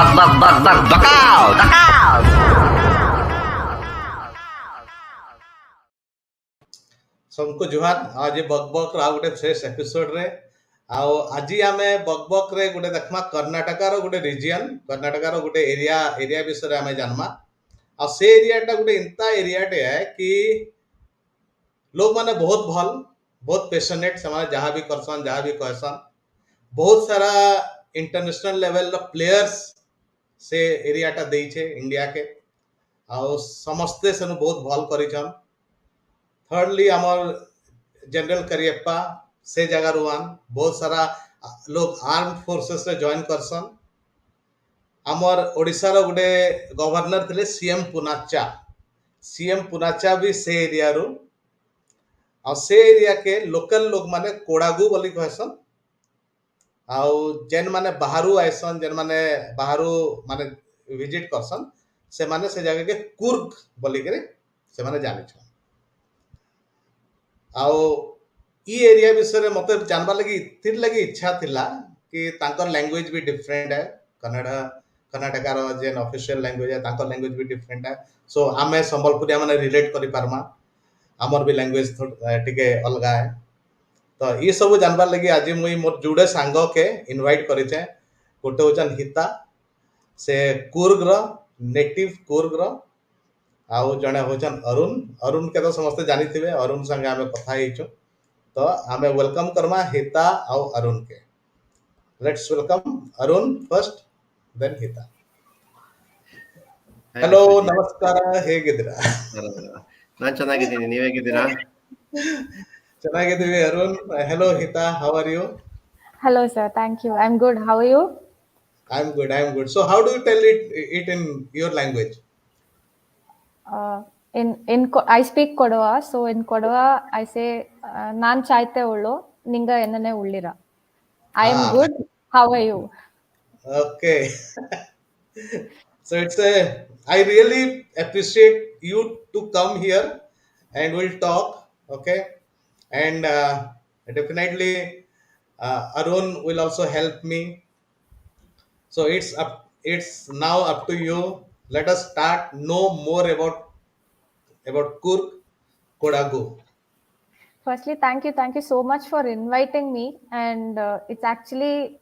सबको जुहार आज बकबक रा गोटे फ्रेश एपिसोड रे आज आमे बकबक रे गोटे देखमा कर्नाटक रो गोटे रीजन कर्नाटक रो गोटे एरिया विषय आमे जानमा आ से एरियाटा गोटे इंता एरियाटे है कि लोग माने बहुत पैशनेट से जहाँ भी करसन जहाँ भी कहसन बहुत सारा इंटरनेशनल लेवल रो प्लेयर्स से एरियाटा देइछे इंडिया के आ समस्ते सेनु बहुत भल करिछन। थर्डली आमर जनरल करियप्पा से जगह रुआन बहुत सारा लोग आर्म फोर्सेस रे जॉइन करसन। आमर ओडिशा रो गोटे गवर्नर थिले सीएम पुनाचा भी से एरिया रो आ से एरिया के लोकल लोग माने कोडागु बोली कहसन आउ जेन माने बाहरु आइसन जेन माने बाहरु माने विजिट करसन से माने से जगह के कुर्ग बोली करे से माने जानि छ। आउ ई एरिया विषय मत जानवा लगी इतिर लगी इच्छा थिला कि तांकर लैंग्वेज भी डिफरेंट है कर्नाटका रो जेन ऑफिशियल लैंग्वेज है तांकर लैंग्वेज भी डिफरेंट है। सो आमे संबलपुरिया माने रिलेट करि पारमा आमर भी लैंग्वेज टिके अलगा है। तो ये सब जानवा लगी आज मुई मोर जुड़े सांग के इनवाइट करिछे गोटे होचन हिता से कूर्ग रो नेटिव कूर्ग रो आउ जने होचन अरुण के तो समस्त जानी थिबे अरुण संगे आमे कथा हिचो तो आमे वेलकम करमा हिता आउ अरुण के। Let's welcome Arun first then Hita. Hello नमस्कार ಹೇಗಿದ್ದೀರಾ? ನಾನು ಚೆನ್ನಾಗಿದ್ದೀನಿ, ನೀವು ಹೇಗಿದ್ದೀರಾ? ಚೆನ್ನಾಗಿದ್ದೀವಿ Arun. Hello Hitha, how are you? Hello sir, thank you. I'm good. How are you? I'm good. So how do you tell it in your language? I speak Kodawa. So in Kodawa, I say naan chaite ullo, ninga ennane ullira. I am good. How are you? Okay. So I really appreciate you to come here and we'll talk. Okay. And definitely Arun will also help me. So it's now up to you. Let us start know more about Coorg Kodagu. Firstly, thank you so much for inviting me. And it's actually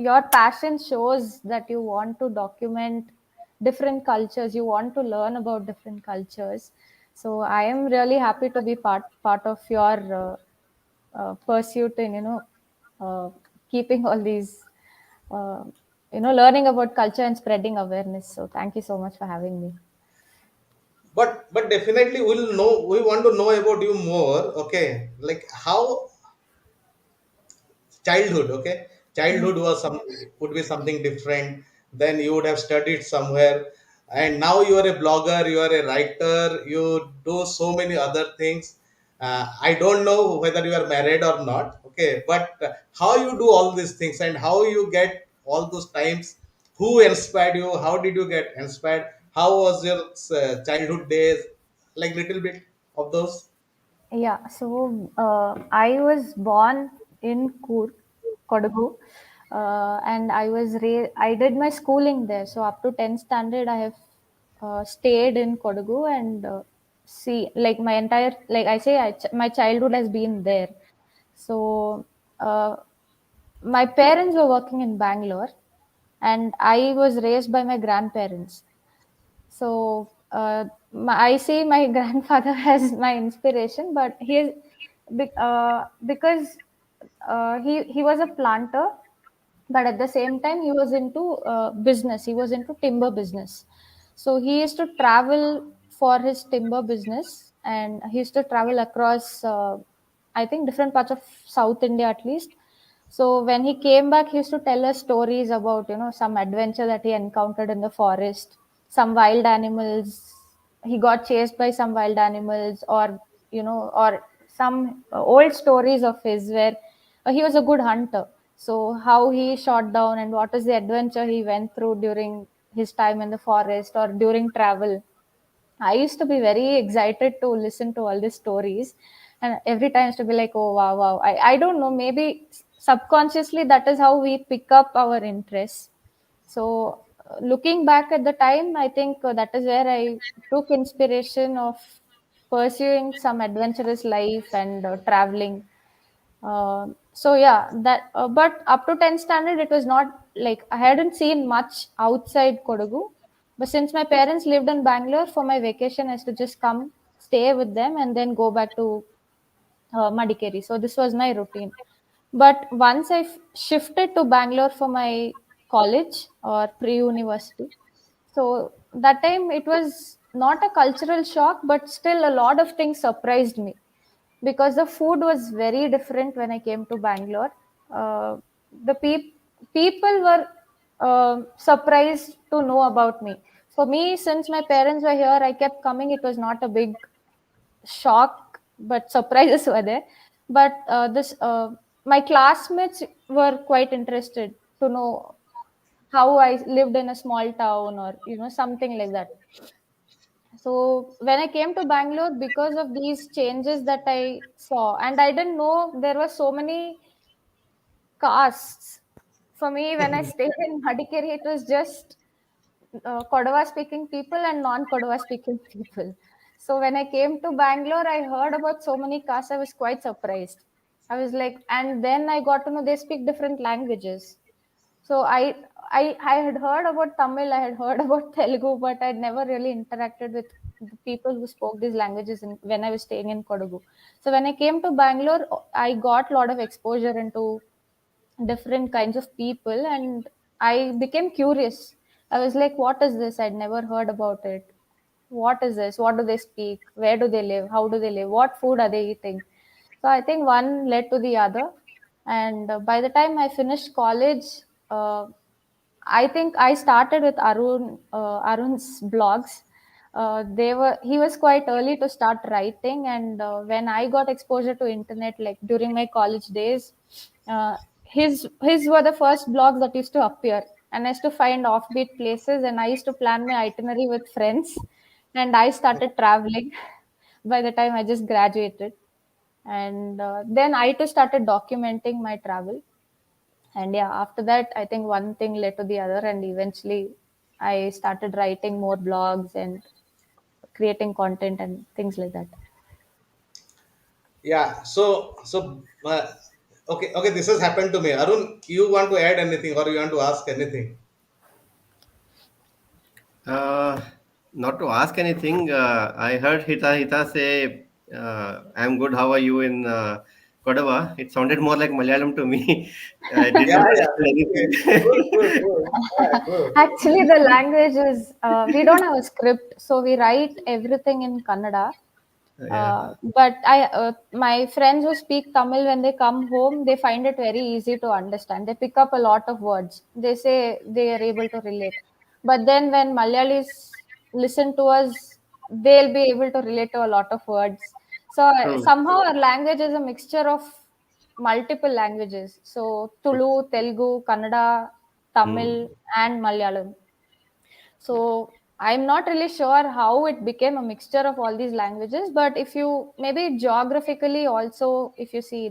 your passion shows that you want to document different cultures. You want to learn about different cultures. So I am really happy to be part of your pursuit in keeping all these learning about culture and spreading awareness. So thank you so much for having me. But definitely we want to know about you more. Okay, like how childhood would be something different. Then you would have studied somewhere and now you are a blogger, you are a writer, you do so many other things. I don't know whether you are married or not, okay, but how you do all these things and how you get all those times, who inspired you, how did you get inspired, how was your childhood days, like little bit of those. Yeah, so I was born in Kodagu, and I did my schooling there. So up to 10th standard, I have stayed in Kodagu, and like my entire, like I say, my childhood has been there. So my parents were working in Bangalore, and I was raised by my grandparents. So I see my grandfather as my inspiration, but because he was a planter, but at the same time he was into business. He was into timber business. So he used to travel for his timber business, and he used to travel across I think different parts of South India at least. So when he came back, he used to tell us stories about some adventure that he encountered in the forest, some wild animals. He got chased by some wild animals, or some old stories of his where he was a good hunter. So how he shot down and what is the adventure he went through during his time in the forest or during travel. I used to be very excited to listen to all these stories, and every time I used to be like, oh wow. I don't know, maybe subconsciously that is how we pick up our interests. So looking back at the time, I think that is where I took inspiration of pursuing some adventurous life and traveling. So yeah, that. But up to 10th standard, it was not like I hadn't seen much outside Kodagu. But since my parents lived in Bangalore, for my vacation, I used to just come, stay with them, and then go back to Madikeri. So this was my routine. But once I shifted to Bangalore for my college or pre-university, so that time it was not a cultural shock, but still a lot of things surprised me because the food was very different when I came to Bangalore. The people were surprised to know about me. For me, since my parents were here, I kept coming. It was not a big shock, but surprises were there. But this my classmates were quite interested to know how I lived in a small town or something like that. So when I came to Bangalore, because of these changes that I saw, and I didn't know there were so many castes. For me, when I stayed in Madikeri, it was just Kodava speaking people and non Kodava speaking people. So when I came to Bangalore, I heard about so many castes. I was quite surprised. I was like, and then I got to know they speak different languages. So I had heard about Tamil, I had heard about Telugu, but I'd never really interacted with the people who spoke these languages when I was staying in Kodagu. So when I came to Bangalore, I got a lot of exposure into different kinds of people, and I became curious. I was like, what is this? I'd never heard about it. What is this? What do they speak? Where do they live? How do they live? What food are they eating? So I think one led to the other. And by the time I finished college, uh, I think I started with Arun's blogs. He was quite early to start writing, and when I got exposure to internet, like during my college days, his were the first blogs that used to appear, and I used to find offbeat places, and I used to plan my itinerary with friends, and I started traveling by the time I just graduated, and then I too started documenting my travel. And yeah, after that, I think one thing led to the other, and eventually I started writing more blogs and creating content and things like that. Yeah. Okay. This has happened to me. Arun, you want to add anything or you want to ask anything? Uh, Not to ask anything. I heard Hita say, "I'm good. How are you?" in Kodava. It sounded more like Malayalam to me. I did Yeah, not yeah. understand Okay. anything. Good, good, good. Yeah, good. Actually, the language is we don't have a script, so we write everything in Kannada. Yeah, But my friends who speak Tamil, when they come home, they find it very easy to understand. They pick up a lot of words. They say they are able to relate. But then when Malayalis listen to us, they'll be able to relate to a lot of words. So true. somehow our language is a mixture of multiple languages. So Tulu, Telugu, Kannada, Hmm. Tamil, and Malayalam. So I'm not really sure how it became a mixture of all these languages, but if you maybe geographically also, if you see,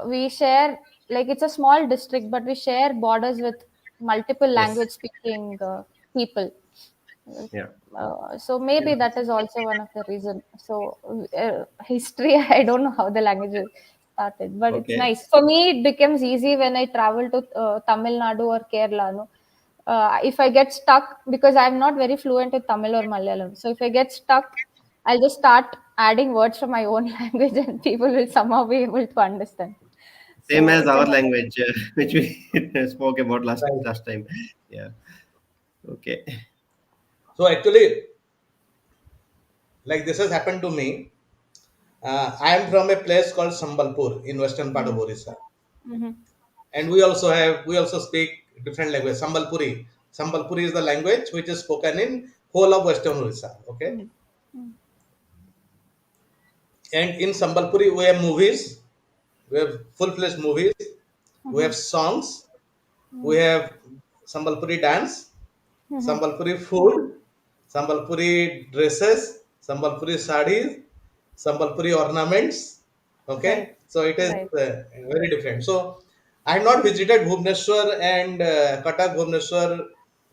we share, like it's a small district, but we share borders with multiple Yes. language speaking people. Yeah. So maybe that is also one of the reason. So history, I don't know how the language started, but it's Okay. nice. For me, it becomes easy when I travel to Tamil Nadu or Kerala. No? If I get stuck, because I'm not very fluent in Tamil or Malayalam. So if I get stuck, I'll just start adding words from my own language and people will somehow be able to understand. Same So as it's a our language, which we spoke about Right. last time. Yeah. Okay. So actually, like this has happened to me. I am from a place called Sambalpur in western part of Mhm. Orissa, Mhm. and we also speak different language. Sambalpuri is the language which is spoken in whole of western Orissa. Okay, Mhm. Mhm. and in Sambalpuri we have movies, we have full-fledged movies, we have Mhm. songs, we Mhm. have Sambalpuri dance, Mhm. Sambalpuri food, Sambalpuri dresses, Sambalpuri sarees, Sambalpuri ornaments. Right. Okay, so it is Right. very different. So I have not visited Bhubaneswar and Cuttack Bhubaneswar.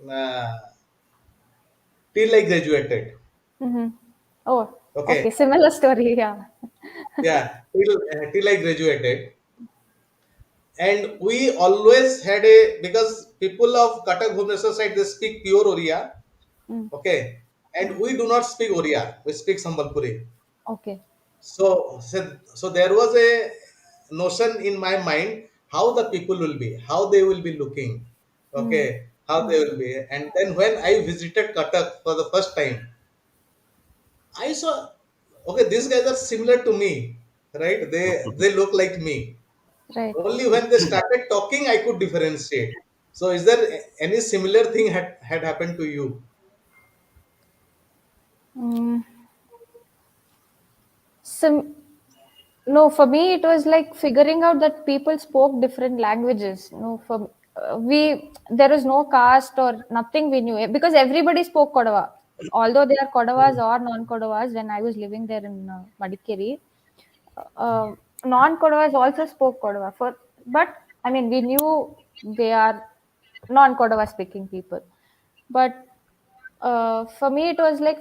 uh, till I graduated. Mm-hmm. Oh, okay. Okay, Similar story. Yeah. yeah, till I graduated, and we always had a, because people of Cuttack Bhubaneswar side they speak pure Oriya, Mm. okay, and we do not speak Oriya, we speak Sambalpuri. Okay. So there was a notion in my mind how the people will be, how they will be looking, Mm. okay, how they will be. And then when I visited Cuttack for the first time, I saw, okay, these guys are similar to me, right? They look like me. Right. Only when they started talking, I could differentiate. So, is there any similar thing had happened to you? Mm. Sim No, for me it was like figuring out that people spoke different languages. No, for we there was no caste or nothing we knew because everybody spoke Kodava. Although they are Kodavas or non-Kodavas, when I was living there in Madikeri, uh, non-Kodavas also spoke Kodava. But I mean we knew they are non-Kodava speaking people. But for me, it was like,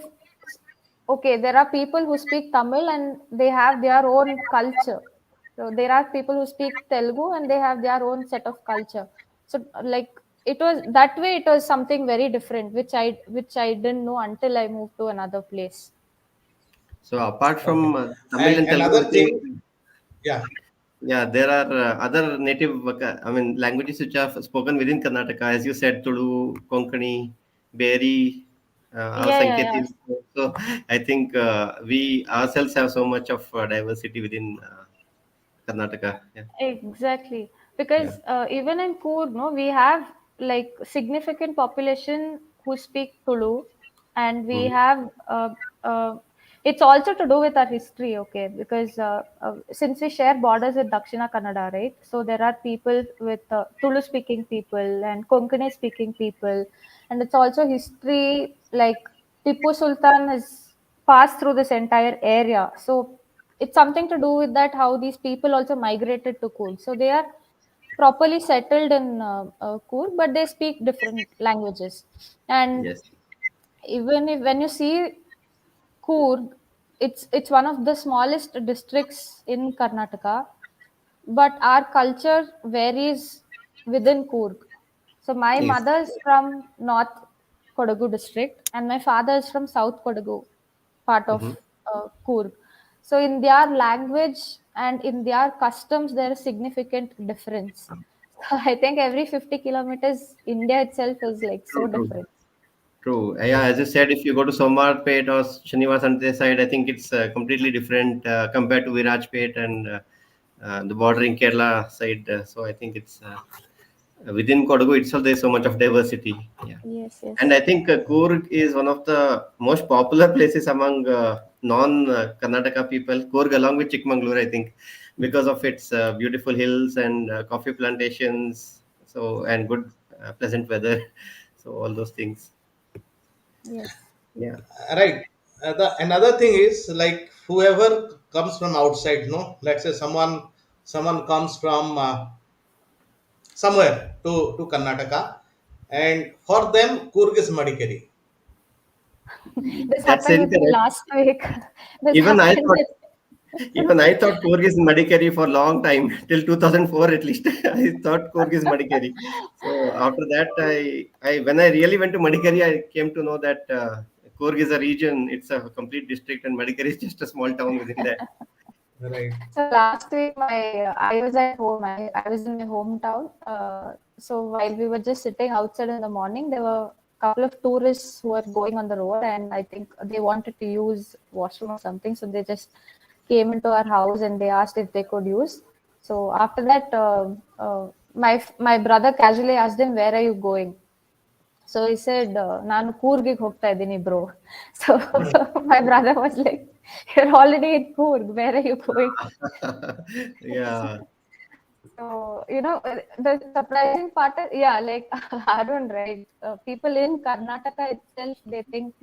okay, there are people who speak Tamil and they have their own culture. So there are people who speak Telugu and they have their own set of culture. So like it was that way. It was something very different, which I didn't know until I moved to another place. So apart Okay. from Tamil And and Telugu, I another think thing, yeah, yeah, there are other native, I mean, languages which are spoken within Karnataka, as you said, Tulu, Konkani, Beri, or Yeah, yeah, yeah. Sanketi. So I think we ourselves have so much of diversity within Karnataka. Yeah, Exactly, yeah. because even in Coorg, no, we have like significant population who speak Tulu, and we Mhm. have. It's also to do with our history, okay? Because since we share borders with Dakshina Kannada, right? So there are people with Tulu speaking people and Konkani speaking people, and it's also history. Like Tipu Sultan has passed through this entire area, so it's something to do with that how these people also migrated to Coorg. So they are properly settled in Coorg, but they speak different languages. And Yes, even if when you see Coorg, it's one of the smallest districts in Karnataka, but our culture varies within Coorg. So my yes. mother is from North Kodagu district, and my father is from South Kodagu, part of Mhm. Coorg. So in their language and in their customs, there is significant difference. So I think every 50 kilometers, India itself is like so True, true. different. True. Yeah, as you said, if you go to Somarpet or Srinivasante side, I think it's completely different compared to Virajpet and the bordering Kerala side. So I think it's within Kodagu itself, there's so much of diversity. Yeah. Yes, And yes. I think Coorg is one of the most popular places among non Karnataka people. Coorg, along with Chikmagalur, I think, because of its beautiful hills and coffee plantations, so and good, pleasant weather. So all those things. Yes. Yeah. right. The another thing is like whoever comes from outside, no, let's say someone comes from somewhere to Karnataka, and for them Coorg is Madikeri. This That's happened with me incorrect. last week. This Even I happened thought, with even I thought Coorg is Madikeri for a long time, till 2004 at least. I thought Coorg is Madikeri. So after that, when I really went to Madikeri, I came to know that Coorg is a region. It's a complete district, and Madikeri is just a small town within that. Right. So last week, I was at home. I was in my hometown. So while we were just sitting outside in the morning, there were a couple of tourists who were going on the road, and I think they wanted to use washroom or something. So they just came into our house and they asked if they could use. So after that, my brother casually asked him, "Where are you going?" So he said, ನಾನು ಕೂರ್ಗಿಗೆ ಹೋಗ್ತಾ ಇದ್ದೀನಿ bro. So my brother was like, you're already in Coorg. Where are you going? Yeah, So, the surprising part is, yeah, like Arun, right? People in Karnataka itself, they think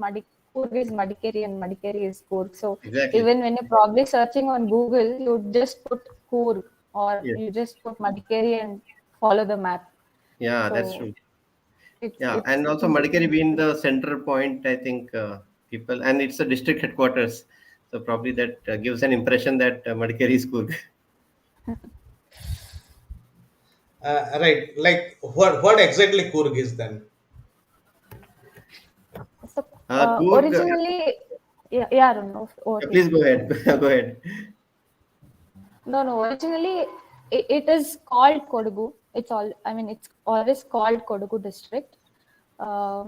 Coorg is Madikeri and Madikeri is Coorg. So exactly. even when you're probably searching on Google, you just put Coorg or Yes. you just put Madikeri and follow the map. Yeah, that's So true. Yeah, it's and also Madikeri being the center point, I think people, and it's a district headquarters, so probably that gives an impression that Madikeri is Coorg. Right. Like what exactly Coorg is then? so Coorg, originally, yeah, I don't know. Over to you. please go ahead. Go ahead. No. Originally, it is called Kodagu. It's all. I mean, it's always called Kodagu district. Uh,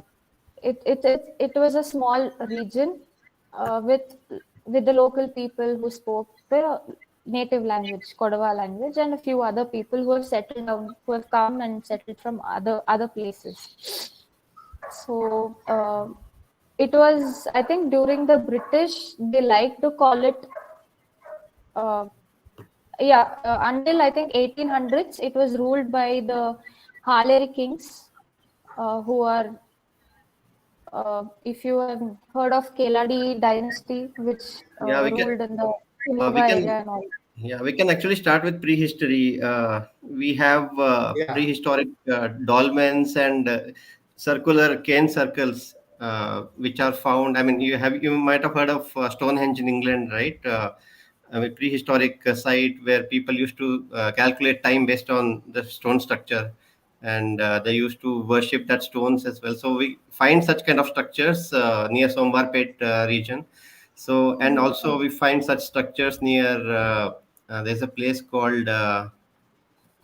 it was a small region with the local people who spoke the native language, Kodava language, and a few other people who have settled down, who have come and settled from other places. So it was, I think, during the British, they like to call it. Uh, until I think 1800s, it was ruled by the Haleri kings, who are, if you have heard of Keladi dynasty, which Yeah, ruled in the we Shimoga can area and all. Yeah, we can actually start with prehistory. We have Yeah. prehistoric dolmens and circular cane circles, which are found. I mean, you might have heard of Stonehenge in England, right? I mean, prehistoric site where people used to calculate time based on the stone structure, and they used to worship that stones as well. So we find such kind of structures near Sombarpet region. So, and also we find such structures near there's a place called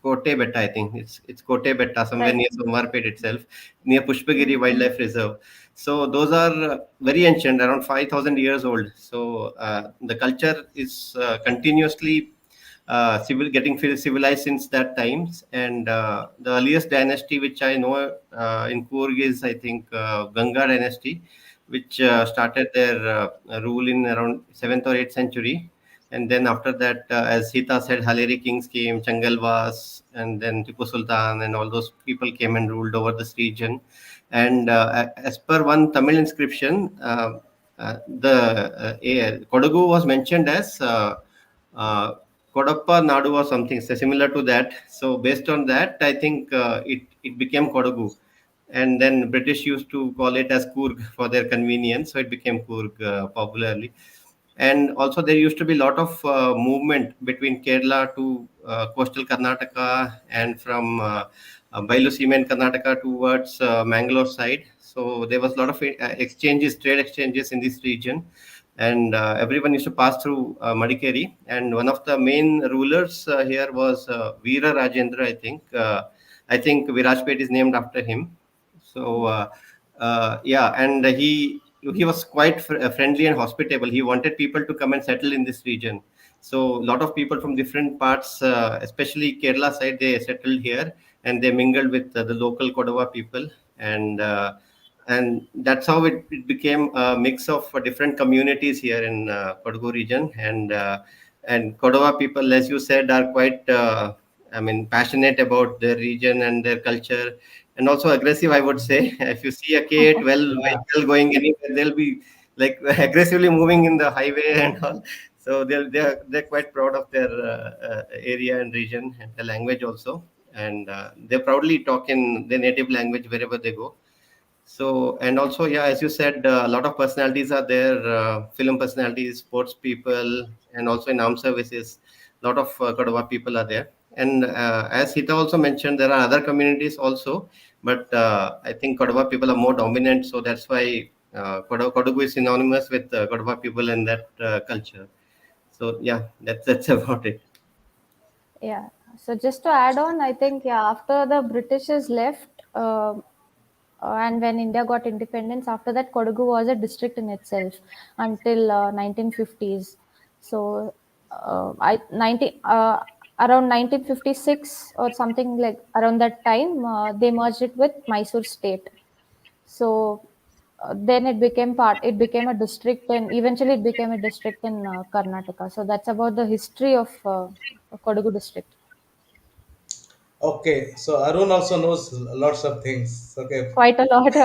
Kote Betta, I think it's Kote Betta, somewhere Right. near Somarpet itself, near Pushpagiri Mm. Wildlife Reserve. So those are very ancient, around 5,000 years old. So the culture is continuously getting civilized since that times. And the earliest dynasty which I know in Coorg is, I think, Ganga dynasty, which started their rule in around 7th or 8th century. And then after that, as Hitha said, Haleri kings came, Changalvas, and then Tipu Sultan, and all those people came and ruled over this region. And as per one Tamil inscription, Kodagu was mentioned as uh, Kodappa Nadu or something similar to that. So based on that, I think it became Kodagu. And then British used to call it as Coorg for their convenience, so it became Coorg popularly. And also there used to be a lot of movement between Kerala to coastal Karnataka, and from Bailuseema in Karnataka towards Mangalore side. So there was a lot of exchanges, trade exchanges in this region, and everyone used to pass through Madikeri. And one of the main rulers here was Veera Rajendra, I think. I think Virajpet is named after him. So yeah, and he was quite friendly and hospitable. He wanted people to come and settle in this region. So a lot of people from different parts, especially Kerala side, they settled here, and they mingled with the local Kodava people, and that's how it became a mix of different communities here in Kodagu region. And Kodava people, as you said, are quite I mean, passionate about their region and their culture, and also aggressive, I would say. If you see a K8 Yeah. vehicle going anywhere, they'll be like aggressively moving in the highway and all. So they're quite proud of their area and region and the language also, and they proudly talk in their native language wherever they go. So, and also, yeah, as you said, a lot of personalities are there, film personalities, sports people, and also in armed services, a lot of Kodava people are there. And as Hita also mentioned, there are other communities also, but I think Kodava people are more dominant. So that's why Kodagu is synonymous with Kodava people and that culture. So yeah, that's about it. Yeah. So just to add on, I think, yeah, after the Britishers left, and when India got independence, after that, Kodagu was a district in itself until 1950s. So around 1956 or something, like around that time, they merged it with Mysore state. So then it became part. It became a district, and eventually it became a district in Karnataka. So that's about the history of Kodagu district. Okay. So Arun also knows lots of things. Okay. Quite a lot.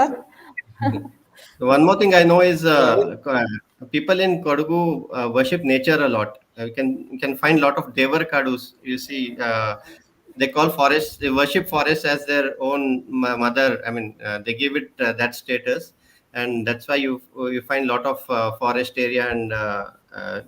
One more thing I know is So Arun, people in Kodagu worship nature a lot. You can find a lot of Devar kadus. You see, they call forest, they worship forest as their own mother. I mean, they give it that status, and that's why you find a lot of forest area, and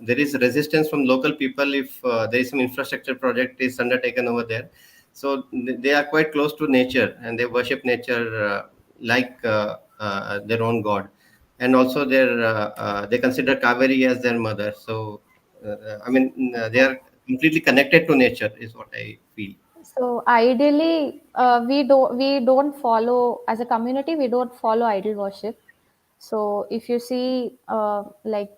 there is resistance from local people if there is some infrastructure project is undertaken over there. So they are quite close to nature, and they worship nature like their own god, and also they consider Kaveri as their mother. So I mean, they are completely connected to nature, is what I feel. So ideally, we don't follow as a community. We don't follow idol worship. So if you see, like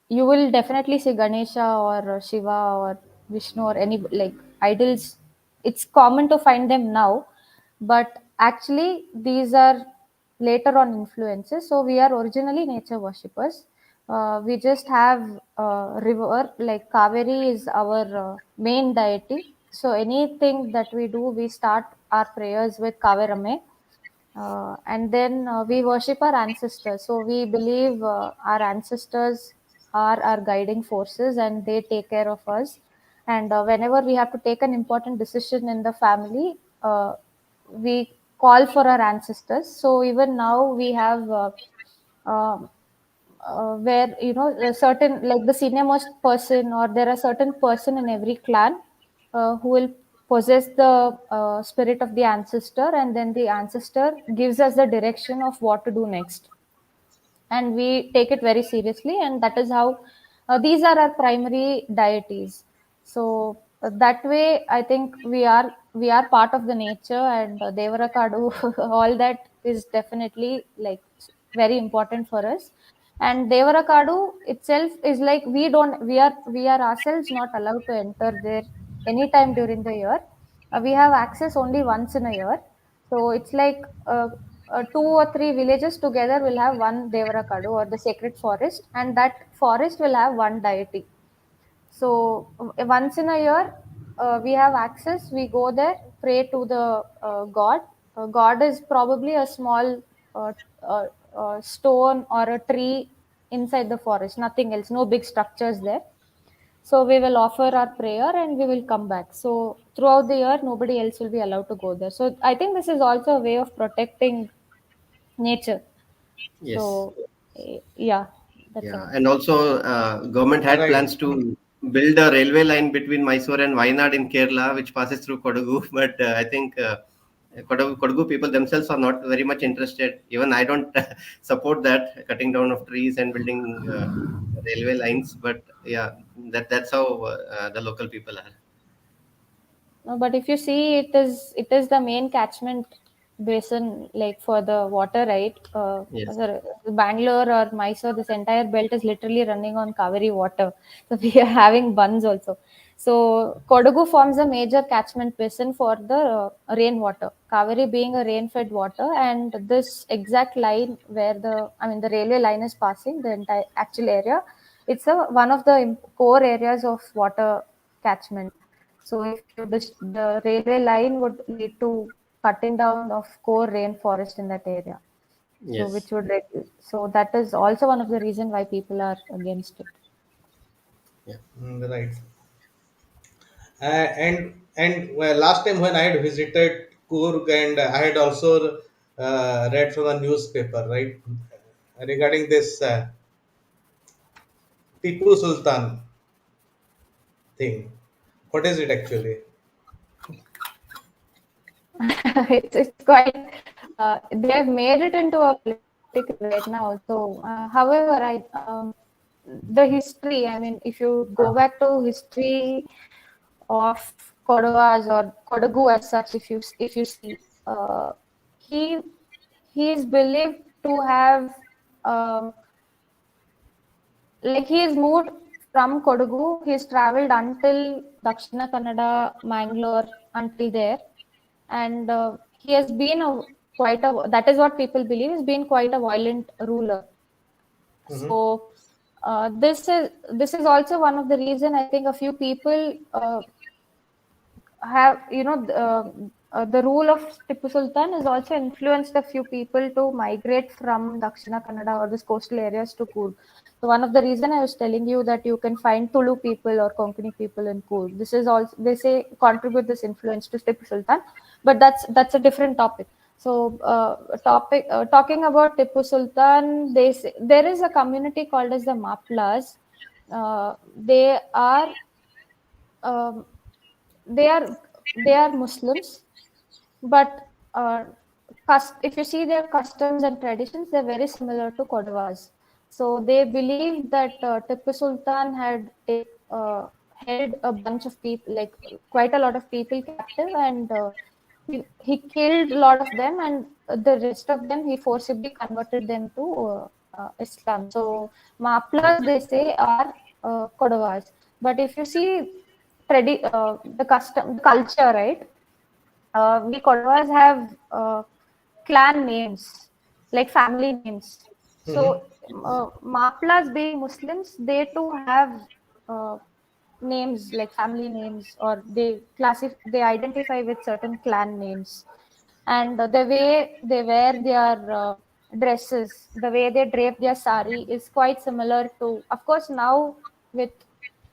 you will definitely see Ganesha or Shiva or Vishnu or any like idols. It's common to find them now, but actually these are later on influences. So we are originally nature worshippers. We just have river like Kaveri is our main deity. So anything that we do, we start our prayers with Kaverame, and then we worship our ancestors. So we believe our ancestors are our guiding forces and they take care of us. And whenever we have to take an important decision in the family, we call for our ancestors. So even now we have um where a certain like the senior most person, or there are certain person in every clan who will possess the spirit of the ancestor, and then the ancestor gives us the direction of what to do next, and we take it very seriously, and that is how these are our primary deities. So that way I think we are part of the nature, and Devarakadu all that is definitely like very important for us. And Devarakadu itself is like we are ourselves not allowed to enter there anytime during the year. We have access only once in a year. So it's like two or three villages together will have one Devarakadu or the sacred forest, and that forest will have one deity. So once in a year, we have access. We go there, pray to the god. God is probably a small uh, uh, stone or a tree inside the forest. Nothing else. No big structures there. So we will offer our prayer and we will come back. So throughout the year, nobody else will be allowed to go there. So I think this is also a way of protecting nature. Yes. So yeah, that's Yeah, all. and also government had Right. plans to build a railway line between Mysore and Wayanad in Kerala, which passes through Kodagu. But I think Kodagu people themselves are not very much interested. Even I don't support that cutting down of trees and building railway lines. But yeah, that's how the local people are. No, but if you see, it is the main catchment basin, like for the water, right? Yes, Bangalore or Mysore, this entire belt is literally running on Kaveri water. So we are having buns also. So Kodagu forms a major catchment basin for the rainwater. Kaveri being a rain-fed water, and this exact line where the railway line is passing, the entire actual area, it's one of the core areas of water catchment. So if the railway line would lead to cutting down of core rainforest in that area. So yes, which would reduce. So that is also one of the reason why people are against it. yeah, Right. And well, last time when I had visited Coorg, and I had also read from a newspaper, right, regarding this Tipu Sultan thing. What is it actually? It's quite. They've made it into a political right now. So, however, the history. I mean, if you go back to history of Kodavas or Kodagu as such, if you see, he he is believed to have like he is moved from Kodagu. He's traveled until Dakshina Kannada, Mangalore, until there, and he has been quite a. That is what people believe. He's been quite a violent ruler. Mm-hmm. So this is also one of the reason I think a few people have the rule of Tipu Sultan has also influenced a few people to migrate from Dakshina Kannada or these coastal areas to Coorg. So one of the reason I was telling you that you can find Tulu people or Konkani people in Coorg. This is also, they say, contribute this influence to Tipu Sultan, but that's a different topic. So talking about Tipu Sultan, they say, there is a community called as the Maplas. They are um, they are they are Muslims, but if you see their customs and traditions, they're very similar to Kodavas. So they believe that Tipu Sultan had held a bunch of people, like quite a lot of people captive, and he killed a lot of them, and the rest of them he forcibly converted them to Islam. So Maplas, they say, are Kodavas. But if you see the culture, right? We Kodavas have clan names, like family names. Mhm. So Maplas being Muslims, they too have uh, names like family names, or they identify with certain clan names. And the way they wear their dresses, the way they drape their sari is quite similar to, of course, now with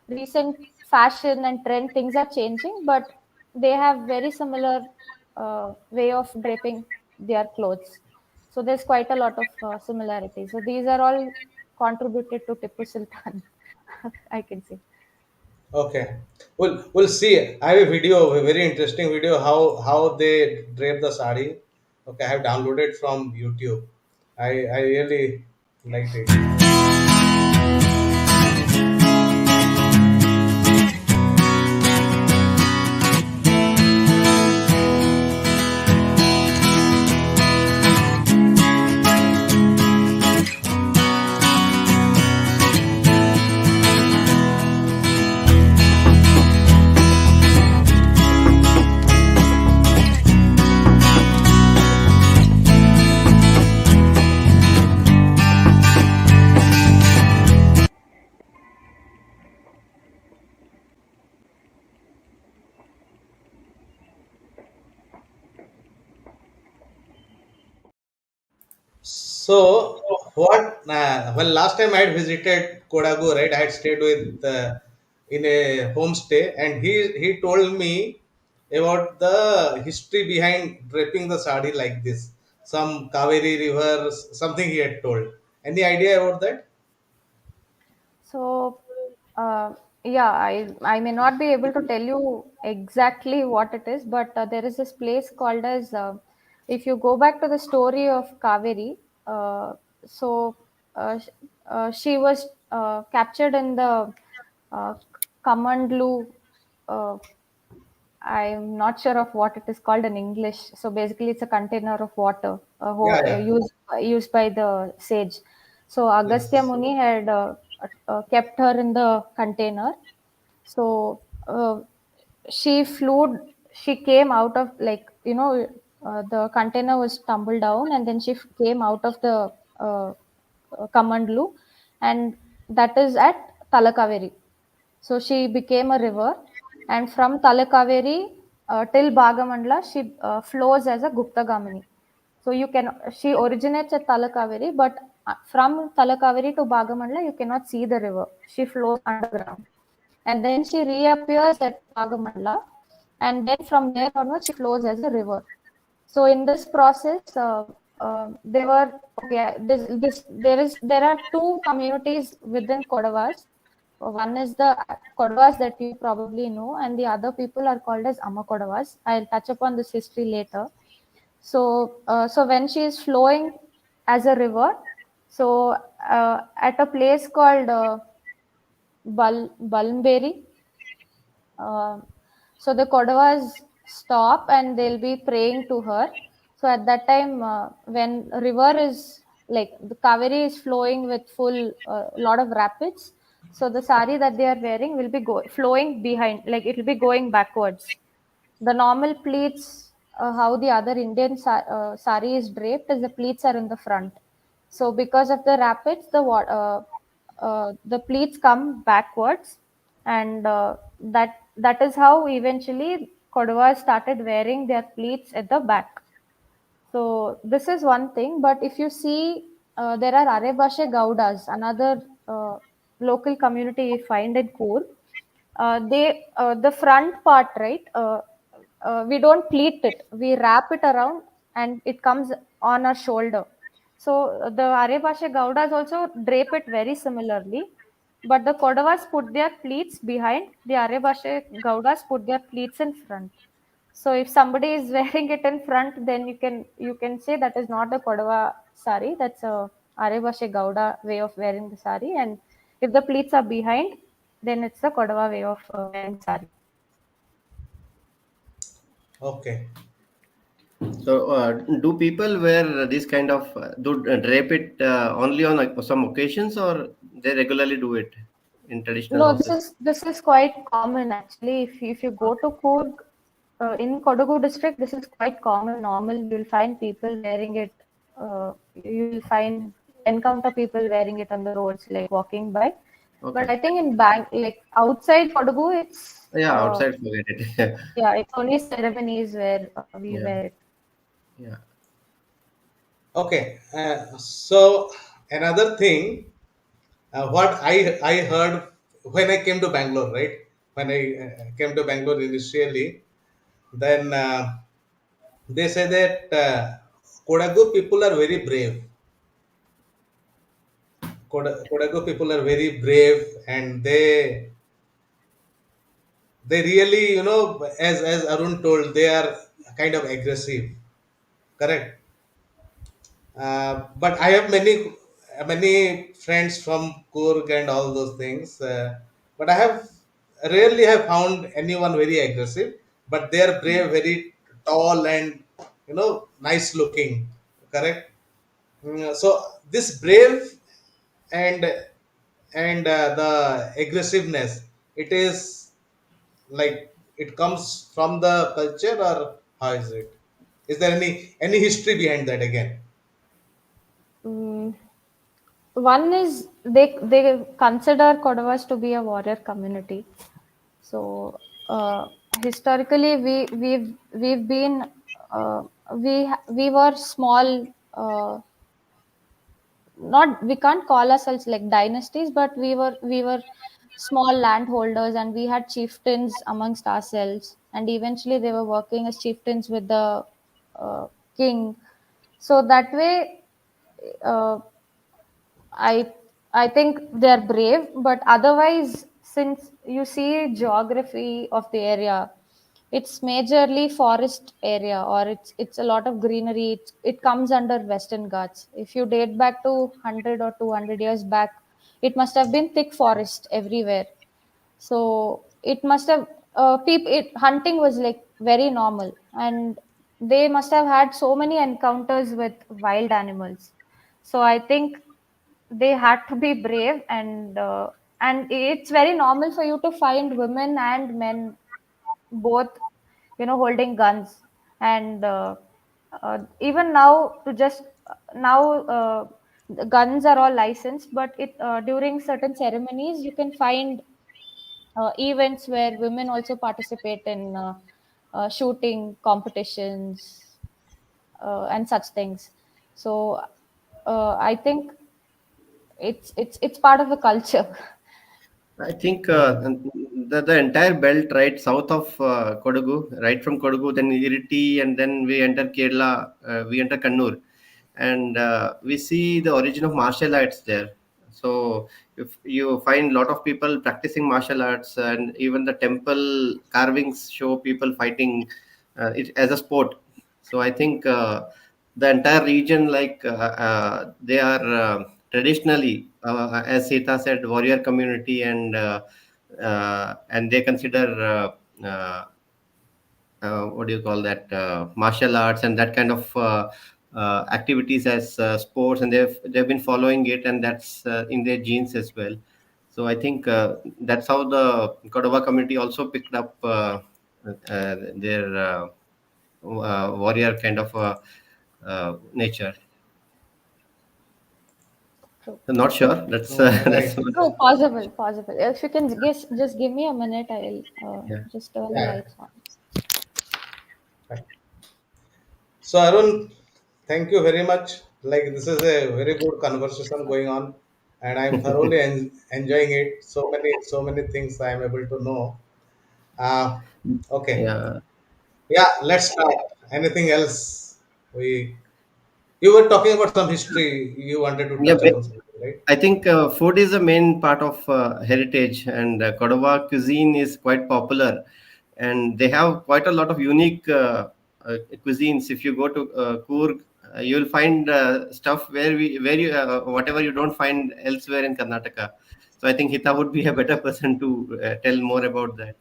recent fashion and trend, things are changing, but they have very similar way of draping their clothes. So there's quite a lot of similarity. So these are all contributed to Tipu Sultan, I can say. Okay. We'll see. I have a video, a very interesting video, how they drape the sari. Okay, I have downloaded from YouTube. I really liked it. So what? Well, last time I had visited Kodagu, right? I had stayed with in a homestay, and he told me about the history behind draping the sari like this. Some Kaveri river, something he had told. Any idea about that? So, uh, yeah, I may not be able to tell you exactly what it is, but there is this place called as, if you go back to the story of Kaveri, so she was captured in the uh, Kamandlu. Uh, I'm not sure of what it is called in English. So basically, it's a container of water Yeah, yeah. used by the sage. So Agastya Yes. Muni had kept her in the container. So she flew. She came out of, like, the container was tumbled down, and then she came out of the Kamandlu, and that is at Talakaveri. So she became a river, and from Talakaveri till Bhagamandla, she flows as a Gupta Gamini. So she originates at Talakaveri, but from Talakaveri to Bhagamandla, you cannot see the river. She flows underground. And then she reappears at Bhagamandla, and then from there onwards, she flows as a river. So in this process, they were okay. There are two communities within Kodavas. One is the Kodavas that you probably know, and the other people are called as Amma Kodavas. I'll touch upon this history later. So when she is flowing as a river, so at a place called Balmberi, uh, so the Kodavas stop and they'll be praying to her. So at that time, when river is, like, the Kaveri is flowing with full lot of rapids, so the sari that they are wearing will be flowing behind, like it will be going backwards. The normal pleats, how the other Indian sari is draped, is the pleats are in the front. So because of the rapids, the pleats come backwards, and that is how eventually Kodavas started wearing their pleats at the back. So this is one thing. But if you see, there are Arebashe Gaudas, another local community we find in Coorg. They the front part, right? We don't pleat it. We wrap it around, and it comes on our shoulder. So the Arebashe Gaudas also drape it very similarly. But the Kodavas put their pleats behind. The Arebashe Gaudas put their pleats in front. So if somebody is wearing it in front, then you can say that is not a Kodava sari. That's a Arebashe Gauda way of wearing the sari. And if the pleats are behind, then it's the Kodava way of wearing sari. Okay. So, do people wear this kind of do drape it only on some occasions, or they regularly do it in traditional No, this houses? is this is quite common actually. If you go to Coorg in Kodagu district, this is quite common. Normal, you'll find people wearing it. You'll find encounter people wearing it on the roads, like walking by. But Okay. I think in Bang, like outside Kodagu, it's Yeah, outside forget it. yeah, it's only ceremonies where we Yeah, wear it. yeah. Okay. So another thing, what I heard when I came to Bangalore, right? When I came to Bangalore initially, then they say that Kodagu people are very brave. Kodagu people are very brave, and they really, as Arun told, they are kind of aggressive. Correct. But I have many friends from Coorg and all those things. But I have rarely have found anyone very aggressive. But they are brave, very tall, and nice looking. Correct. So this brave and the aggressiveness, it is like it comes from the culture, or how is it? Is there any history behind that again? Mm, one is they consider Kodavas to be a warrior community. So historically, we've been we were small. Not we can't call ourselves like dynasties, but we were small landholders, and we had chieftains amongst ourselves. And eventually, they were working as chieftains with the king. So that way, uh, I I think they're brave, but otherwise, since you see geography of the area, it's majorly forest area, or it's a lot of greenery. It comes under Western Ghats. If you date back to 100 or 200 years back, it must have been thick forest everywhere. So it must have people. Hunting was like very normal, and they must have had so many encounters with wild animals. So I think they had to be brave, and it's very normal for you to find women and men both, holding guns. And even now, to just now the guns are all licensed, but it during certain ceremonies you can find events where women also participate in shooting competitions and such things. So I think it's part of the culture. I think Hmm. the entire belt, right, south of Kodagu, right from Kodagu, then Iriti, and then we enter Kerala, we enter Kannur, and we see the origin of martial arts there. So if you find a lot of people practicing martial arts, and even the temple carvings show people fighting it as a sport. So I think the entire region, like they are traditionally, as Sita said, warrior community, and they consider what do you call that, martial arts and that kind of activities as sports, and they've been following it, and that's in their genes as well. So I think that's how the Kodava community also picked up their warrior kind of nature. True. I'm not sure. That's Okay, that's right. True, possible. If you can just give me a minute, I'll yeah. just turn the Yeah. lights on. So Arun, thank you very much. Like this is a very good conversation going on, and I'm thoroughly enjoying it. So many things I am able to know. Uh, okay, Yeah. yeah, let's start. Anything else? We You were talking about some history. You wanted to Yeah. touch upon something, right? I think food is a main part of heritage, and Kodawa cuisine is quite popular, and they have quite a lot of unique cuisines. If you go to Coorg, you'll find stuff where you whatever you don't find elsewhere in Karnataka. So I think Hitha would be a better person to tell more about that.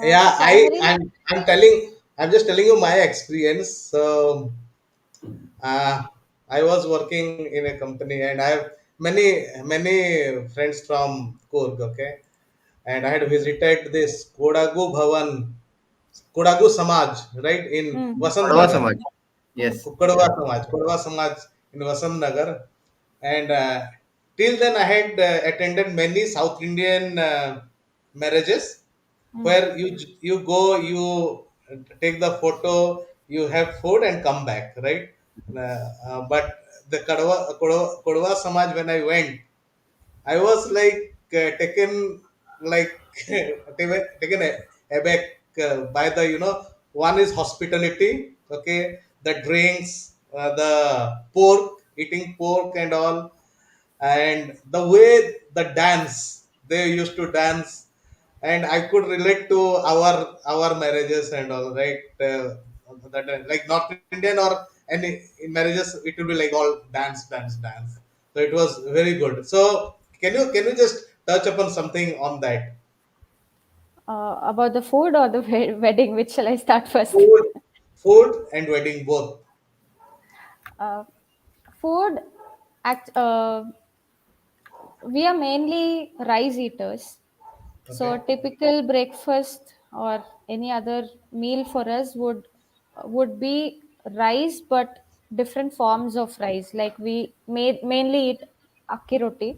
Yeah, Primarily, I'm just telling you my experience. So uh, I was working in a company, and I have many friends from Coorg. Okay, and I had visited this Kodagu Samaj, right, in mm, Vasant Kodawa Nagar. Samaj. Yes. Kodwa Yeah. Samaj, Kodwa Samaj in Vasant Nagar, and till then I had attended many South Indian marriages mm, where you go, you take the photo, you have food and come back, right? But the Kodwa Samaj, when I went, I was like taken like taken aback by the one is hospitality, okay, the drinks, the pork, eating pork and all, and the way the dance they used to dance, and I could relate to our marriages and all, right? Like North Indian or any in marriages, it will be like all dance, dance, dance. So it was very good. So can you just touch upon something on that? about the food or the wedding, which shall I start first? Food, food and wedding both. uh, food, we are mainly rice eaters. So Okay. typical breakfast or any other meal for us would be rice, but different forms of rice. Like we mainly eat akki roti.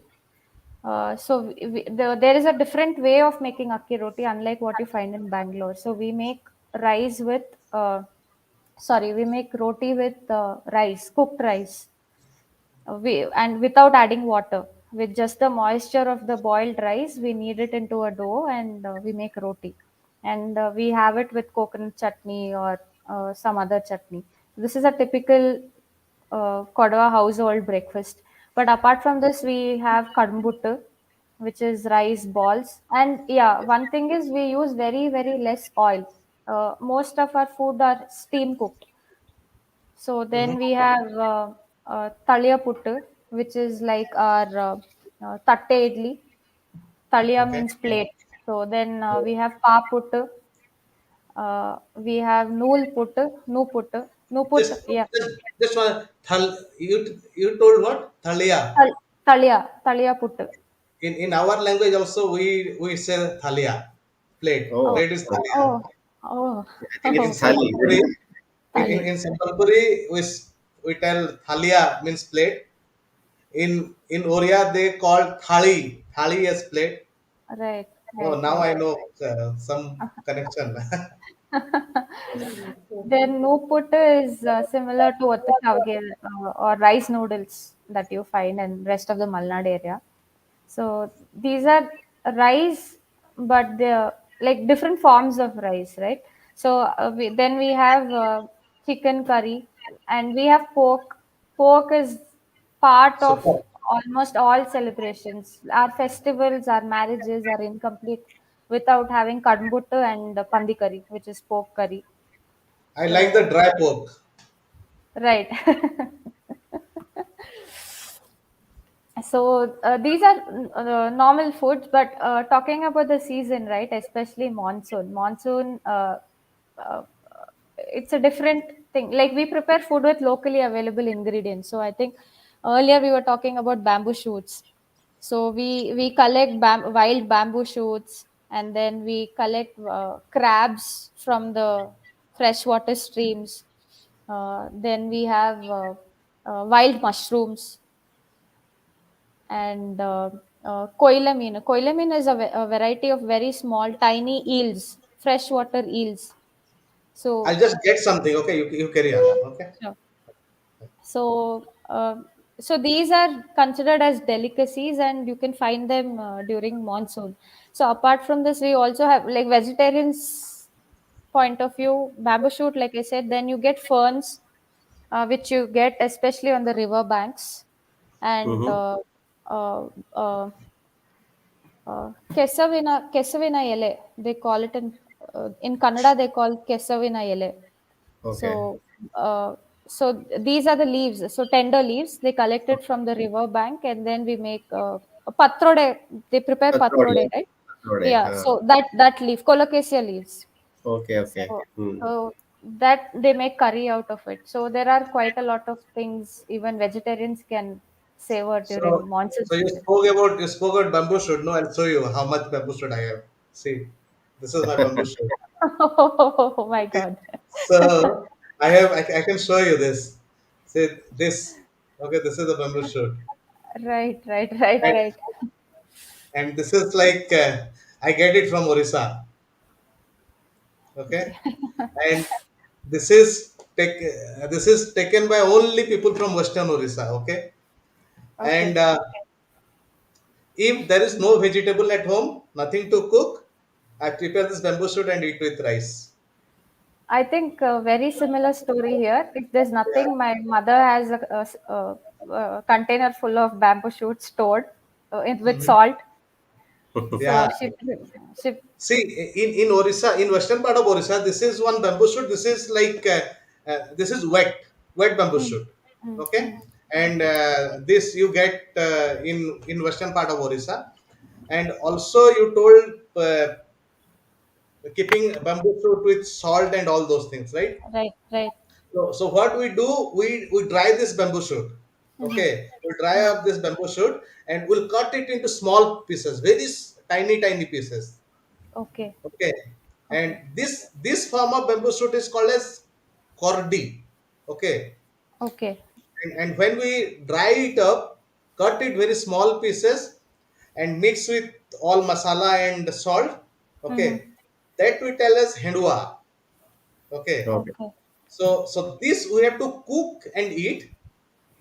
There is a different way of making akki roti, unlike what you find in Bangalore. So we make rice with, we make roti with rice, cooked rice, and without adding water, with just the moisture of the boiled rice, we knead it into a dough, and we make roti, and we have it with coconut chutney or some other chutney. This is a typical Kodwa household breakfast. But apart from this, we have kadmbuttu, which is rice balls. And yeah, one thing is we use very very less oil. Most of our food are steam cooked. So Hmm. then we have Thalia Puttu, which is like our tatte idli. Thalia Okay. means plate. So then we have Pa Puttu. We have Nool Puttu, Nu Puttu, Nu Put, Just yeah. just one you told what thalia. Thalia Puttu. In our language also we say thalia, plate. Oh, Oh, Plate is okay. thalia. oh, oh, I think In it's okay. thali. Sambalpuri, Thali. in Sambalpuri we tell thalia means plate. In Oriya they call thali, thali as plate. Right, Oh, right, now right. I know some connection. Then no put is similar to what the chavge or rice noodles that you find in rest of the Malnad area. So these are rice, but they're like different forms of rice, right? So then we have chicken curry, and we have pork. Pork is part of Super. almost all celebrations. Our festivals, our marriages are incomplete without having kadmbuttu and pandi curry, which is pork curry. I like the So, dry pork. right. So these are normal foods, but talking about the season, right? Especially monsoon. Monsoon, uh, it's a different thing. Like we prepare food with locally available ingredients. So I think earlier we were talking about bamboo shoots. So we collect wild bamboo shoots, and then we collect crabs from the freshwater streams. Then we have wild mushrooms and koilameen. Koilameen is a variety of very small, tiny eels, freshwater eels. So, I'll just get something. Okay, you carry on. Okay. sure. So, so these are considered as delicacies, and you can find them during monsoon. So, apart from this, we also have like vegetarians point of view, bamboo shoot, like I said. Then you get ferns, which you get especially on the river banks, and Mm-hmm. uh, uh, kesavina ele. They call it in Kannada. They call kesavina ele. So, Okay. uh, so these are the leaves. So tender leaves. They collect it from the river bank, and then we make patrode. They prepare Patrode. patrode, right? Patrode. Yeah. So that leaf, colocasia leaves. Okay. Okay. So, Hmm. so that they make curry out of it. So there are quite a lot of things even vegetarians can savor So, during monsoon so season. you spoke about bamboo shoot. No, I'll show you how much bamboo shoot I have. See, this is my bamboo shoot. Oh my God. So I can show you this. See this. Okay, this is the bamboo shoot, Right, right, right, and right. this is like I get it from Orissa. Okay, Okay. and this is taken by only people from Western Orissa. Okay, and Okay. if there is no vegetable at home, nothing to cook, I prepare this bamboo shoot and eat with rice. I think a very similar story here. If there's Yeah. nothing, my mother has a container full of bamboo shoots stored with Mhm. salt. Yeah. So she See, in Orissa, in western part of Orissa, this is one bamboo shoot. This is like this is wet bamboo mm, shoot. Okay, mm. and this you get in western part of Orissa, and also you told keeping bamboo shoot with salt and all those things, right? Right, right. So what we do, we dry this bamboo shoot. Mm-hmm. Okay, we dry up this bamboo shoot and we'll cut it into small pieces, very tiny pieces. Okay, Okay, and okay, this form of bamboo shoot is called as cordi. Okay, okay. and when we dry it up, cut it very small pieces and mix with all masala and salt. Mm-hmm. Okay, that we tell as hendua. Okay, Okay. Okay. so this we have to cook and eat.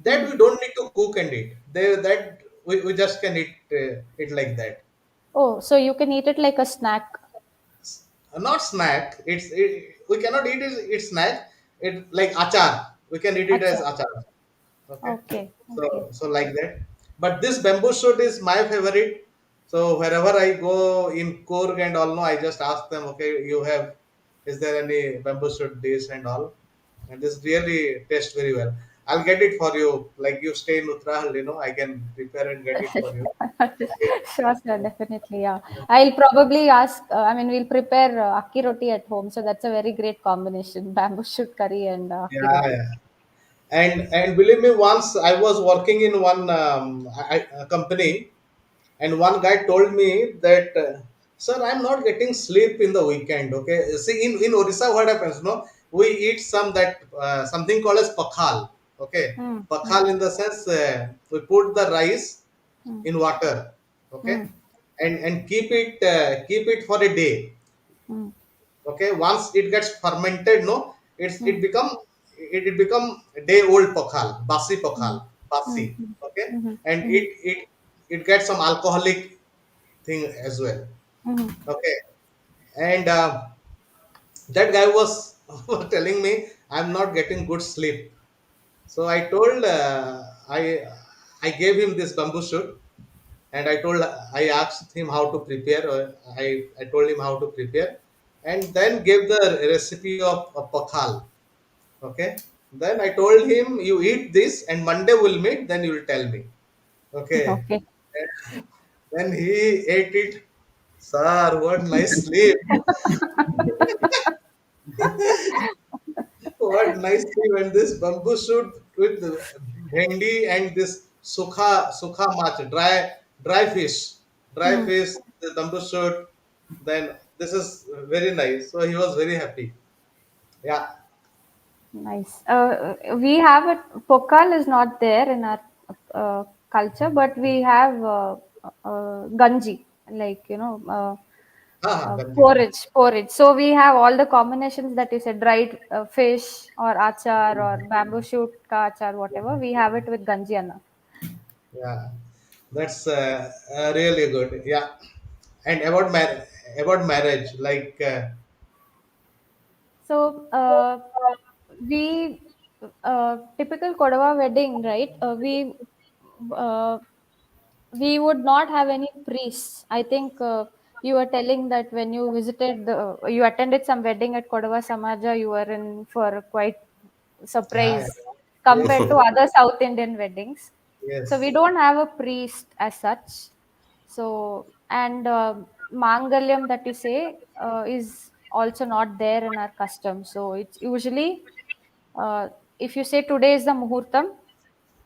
That Mm. we don't need to cook and eat. That we just can eat it like that. Oh, so you can eat it like a snack. Not snack. We cannot eat it. It's snack. It like achar. We can eat it as Acha. achar. Okay. Okay, okay. So like that. But this bamboo shoot is my favorite. So wherever I go in Coorg and all, no, I just ask them. Okay, you have? Is there any bamboo shoot dish and all? And this really tastes very well. I'll get it for you. Like you stay in Uttarakhand, I can prepare and get it for you. Sure, sir, definitely. Yeah. I'll probably ask, I mean, we'll prepare akki roti at home. So that's a very great combination bamboo shoot curry and akki Yeah, roti. yeah. And believe me, once I was working in one a company, and one guy told me that, sir, I'm not getting sleep in the weekend. Okay, see, in Orissa, what happens? No, we eat something called as pakhal. Okay, Mm, mm, pakhal in the sense we put the rice mm, in water. Okay, mm, and keep it for a day. mm, Okay, once it gets fermented, no, mm, it become day old pakhal, basi pakhal, mm, basi. mm, mm, Okay, mhm, and mhm, it gets some alcoholic thing as well. mhm. Okay, and that guy was telling me I'm not getting good sleep. So I told I gave him this bamboo shoot, and I asked him how to prepare. I told him how to prepare, and then gave the recipe of a pakhal. Okay. Then I told him, you eat this, and Monday we'll meet. Then you will tell me. Okay. Okay. Then he ate it. Sir, what nice sleep! What nice sleep! And this bamboo shoot with the bhendi and this sukha mach, dry Mm, fish, the bamboo shoot. Then this is very nice. So he was very happy. Yeah. nice. We have it. Pokal is not there in our culture, but we have ganji, like Ganjana. Porridge. So we have all the combinations that you said, dried fish or achar or bamboo shoot ka achar, whatever. We have it with ganjiana. Yeah, that's really good. Yeah, and about marriage, like So we typical Kodava wedding, right? Uh, we would not have any priests. I think you were telling that when you you attended some wedding at Kodava Samaja, you were in for quite yeah, surprise yes, compared to other South Indian weddings. So we yes, don't have a priest as such. So and Mangalyam that you say is also not there in our custom. So it's usually uh, if you say today is the muhurtam,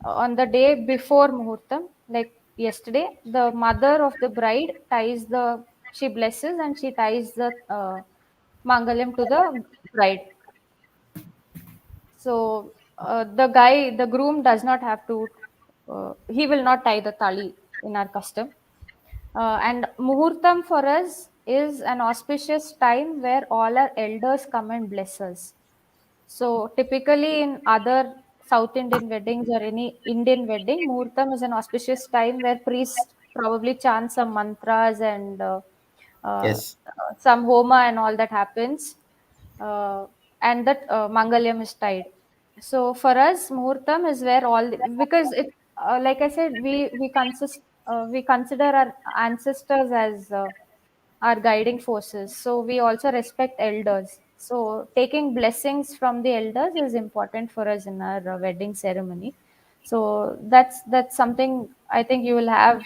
on the day before muhurtam, like yesterday, the mother of the bride she blesses and she ties the Mangalyam to the bride. So the groom does not have to, he will not tie the tali in our custom. And Muhurtam for us is an auspicious time where all our elders come and bless us. So typically in other South Indian weddings or any Indian wedding, Muhurtam is an auspicious time where priests probably chant some mantras and Yes. some homa and all that happens, uh, and that Mangalyam is tied. So for us, Muhurtam is where because it, like I said, we consider our ancestors as our guiding forces. So we also respect elders. So taking blessings from the elders is important for us in our wedding ceremony. So that's something I think you will have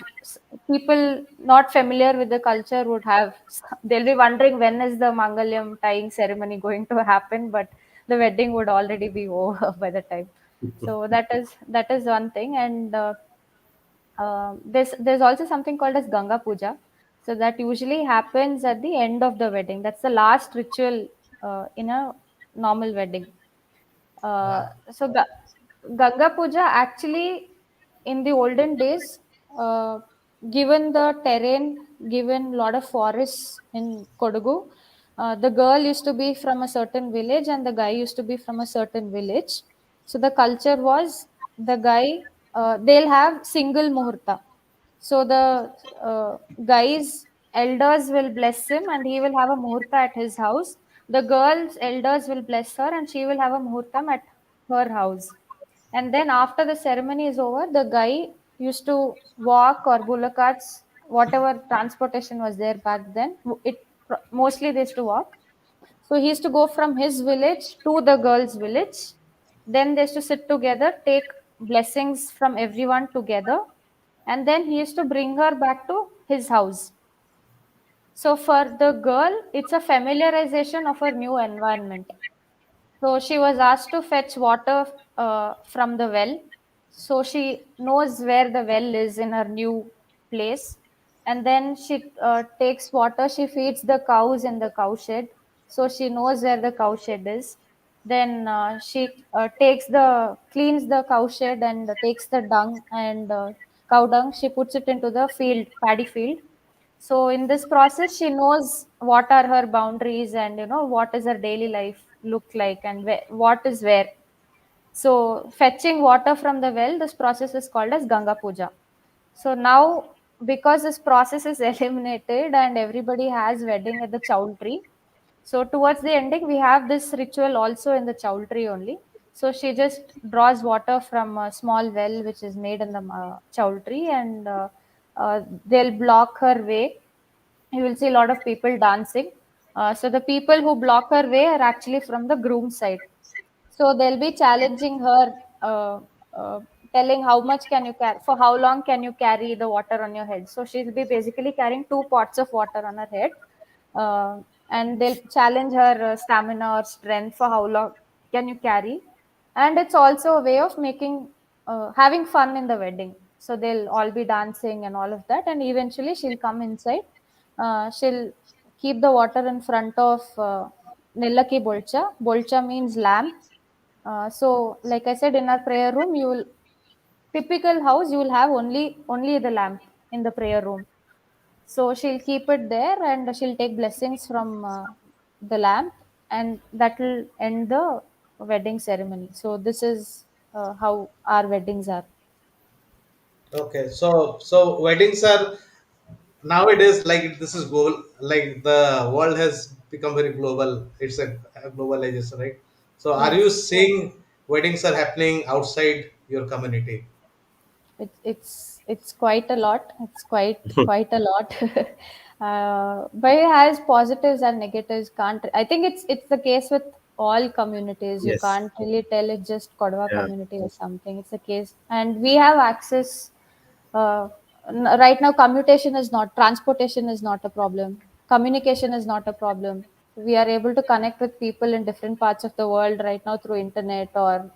people not familiar with the culture would have. They'll be wondering when is the Mangalyam tying ceremony going to happen, but the wedding would already be over by the time. So that is one thing, and there's also something called as Ganga Puja. So that usually happens at the end of the wedding. That's the last ritual in a normal wedding. Uh, yeah, so Ganga Puja actually in the olden days, uh, given the terrain, given a lot of forests in Kodagu, the girl used to be from a certain village and the guy used to be from a certain village. So the culture was the guy, they'll have single muhurta. So the guy's elders will bless him and he will have a muhurta at his house. The girl's elders will bless her and she will have a muhurtam at her house. And then after the ceremony is over, the guy used to walk or bullock carts, whatever transportation was there back then. Mostly they used to walk. So he used to go from his village to the girl's village. Then they used to sit together, take blessings from everyone together, and then he used to bring her back to his house. So for the girl, it's a familiarization of her new environment. So she was asked to fetch water from the well. So she knows where the well is in her new place. And then she takes water, she feeds the cows in the cow shed. So she knows where the cow shed is. Then she cleans the cow shed and takes the dung and cow dung. She puts it into the field, paddy field. So in this process, she knows what are her boundaries and what is her daily life look like and what is where. So fetching water from the well, this process is called as Ganga Puja. So now because this process is eliminated and everybody has wedding at the chaul tree. So towards the ending, we have this ritual also in the chaul tree only. So she just draws water from a small well which is made in the chaul tree and they'll block her way. You will see a lot of people dancing. So the people who block her way are actually from the groom side. So they'll be challenging her, uh, uh, telling how much can you carry, for how long can you carry the water on your head. So she'll be basically carrying two pots of water on her head, uh, and they'll challenge her stamina or strength for how long can you carry. And it's also a way of making having fun in the wedding. So they'll all be dancing and all of that, and eventually she'll come inside. She'll keep the water in front of Nellaki Bolcha. Bolcha means lamp. So, like I said, in our prayer room, you will typical house you will have only the lamp in the prayer room. So she'll keep it there and she'll take blessings from the lamp, and that will end the wedding ceremony. So this is how our weddings are. Okay, so weddings are nowadays, like this is global, like the world has become very global. It's a globalization, right? So are you Yes. seeing weddings are happening outside your community? It's quite a lot. It's quite a lot. But it has positives and negatives. Can't I think it's the case with all communities. You Yes. can't really tell it's just Kodwa Yeah. community or something. It's the case, and we have access. Uh, right now, commutation is not transportation is not a problem. Communication is not a problem. We are able to connect with people in different parts of the world right now through internet or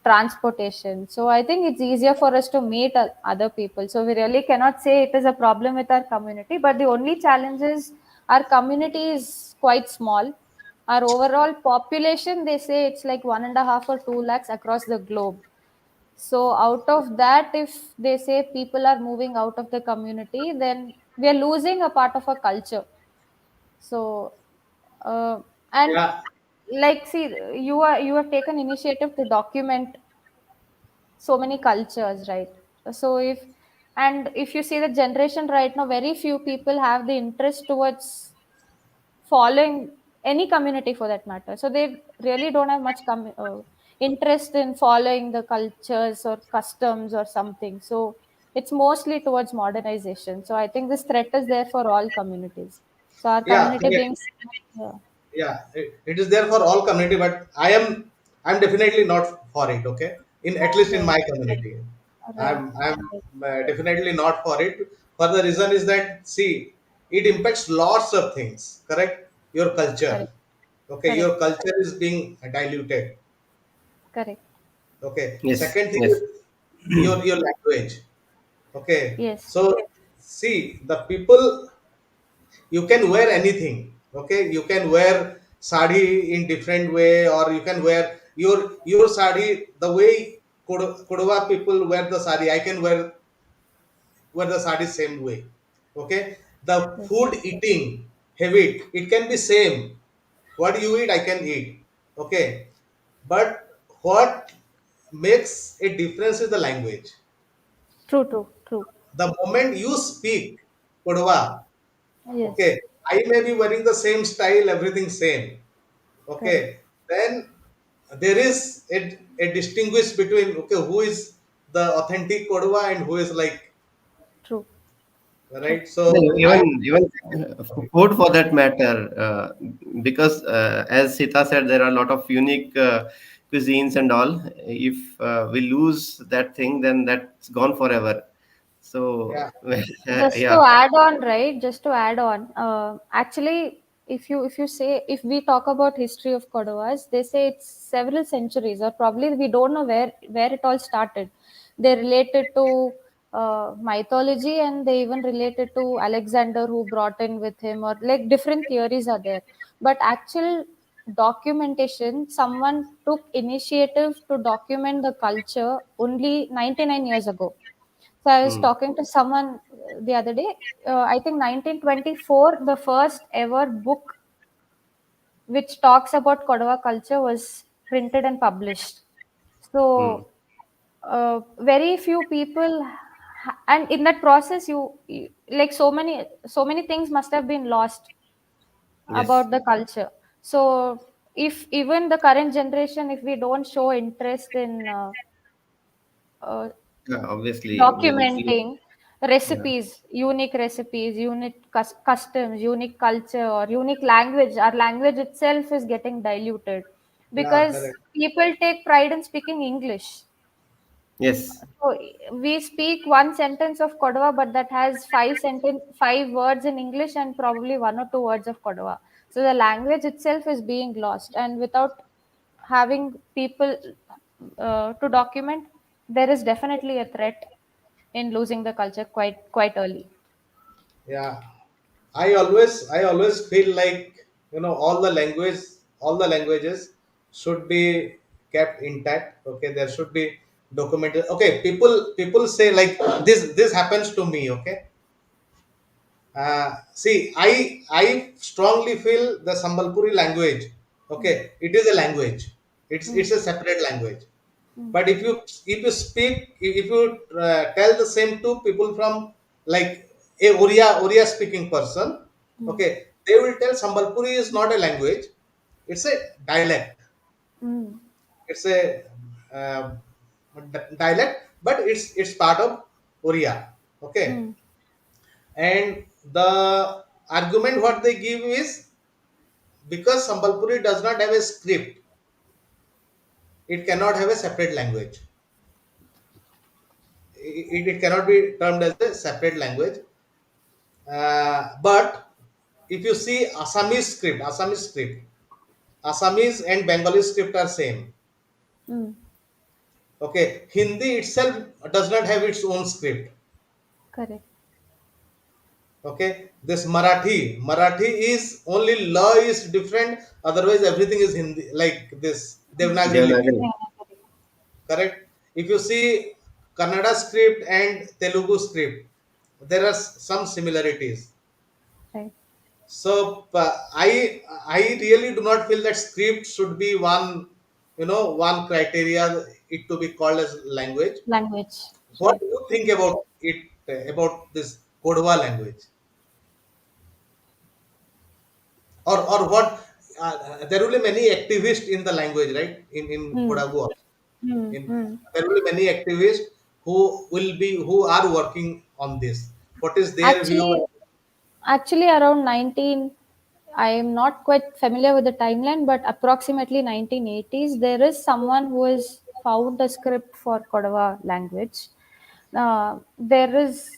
transportation. So I think it's easier for us to meet other people. So we really cannot say it is a problem with our community, but the only challenge is our community is quite small. Our overall population, they say it's like 1.5 or 2 lakhs across the globe. So out of that, if they say people are moving out of the community, then we are losing a part of our culture. So uh, and Yeah, like see, you have taken initiative to document so many cultures, right? So if you see the generation right now, very few people have the interest towards following any community for that matter. So they really don't have much interest in following the cultures or customs or something. So it's mostly towards modernization. So I think this threat is there for all communities. So our yeah, community being small, yeah. It is there for all community, but I'm definitely not for it. Okay, in at least in yeah, my community, right, I'm right, definitely not for it. For the reason is that, see, it impacts lots of things. Correct, your culture. correct, Okay, correct, your culture is being diluted. correct. Okay, Yes. second thing Yes. is your language. Okay, Yes, so see, the people, you can wear anything. Okay, you can wear sari in different way, or you can wear your sari the way Kodwa people wear the sari. I can wear the sari same way. Okay, the yes, food eating habit, it can be same. What you eat, I can eat. Okay, but what makes a difference is the language. true, true, true. The moment you speak Kodwa, Yes, okay, I may be wearing the same style, everything same. correct, Okay, then there is a distinguish between, okay, who is the authentic Kodwa and who is like, true, true. right. No, So I am even food for that matter, because as Sita said, there are a lot of unique cuisines and all. If we lose that thing, then that's gone forever. So yeah, Just to yeah. add on, right? Just to add on, actually, if you say if we talk about history of Kodavas, they say it's several centuries, or probably we don't know where it all started. They related to mythology, and they even related to Alexander, who brought in with him, or like different theories are there. But actual documentation, someone took initiative to document the culture only 99 years ago. So I was Hmm. talking to someone the other day. I think 1924, the first ever book which talks about Kodava culture was printed and published. Hmm. So very few people, and in that process, you like so many things must have been lost Yes. about the culture. So if even the current generation, if we don't show interest in uh, Yeah, obviously, we will see. documenting Yeah. recipes, unique customs, unique culture, or unique language. Our language itself is getting diluted yeah, because correct. people take pride in speaking English. Yes. So we speak one sentence of Kodwa, but that has five words in English and probably one or two words of Kodwa. So the language itself is being lost, and without having people to document, there is definitely a threat in losing the culture quite early. Yeah, I always feel like, all the languages should be kept intact. Okay, there should be documented. Okay, people say like this happens to me. Okay, See, I strongly feel the Sambalpuri language. Mm, Okay, it is a language. It's mm, a separate language. mm, But if you speak, if you tell the same to people from like a Oriya speaking person, mm, okay, they will tell Sambalpuri is not a language. It's a dialect. mm, It's a dialect, but it's part of Oriya. Okay, mm. and the argument what they give is because Sambalpuri does not have a script, it cannot have a separate language. It cannot be termed as a separate language. But if you see Assamese and Bengali script are same. Mm. Okay, Hindi itself does not have its own script. Correct. Okay, this Marathi is only law is different. Otherwise, everything is Hindi like this Mm. Devanagari lipi. Devanagari. Yeah, Correct. If you see Kannada script and Telugu script, there are some similarities. right. So I really do not feel that script should be one criteria it to be called as language. Language. What Right. do you think about it, about this Kodwa language, or what? There will be many activists in the language, right? In Mm, Kodagu also. mm, In mm. There will be many activists who are working on this. What is their view? Actually, actually, around 19, I am not quite familiar with the timeline, but approximately 1980s, there is someone who has found a script for Kodava language. There is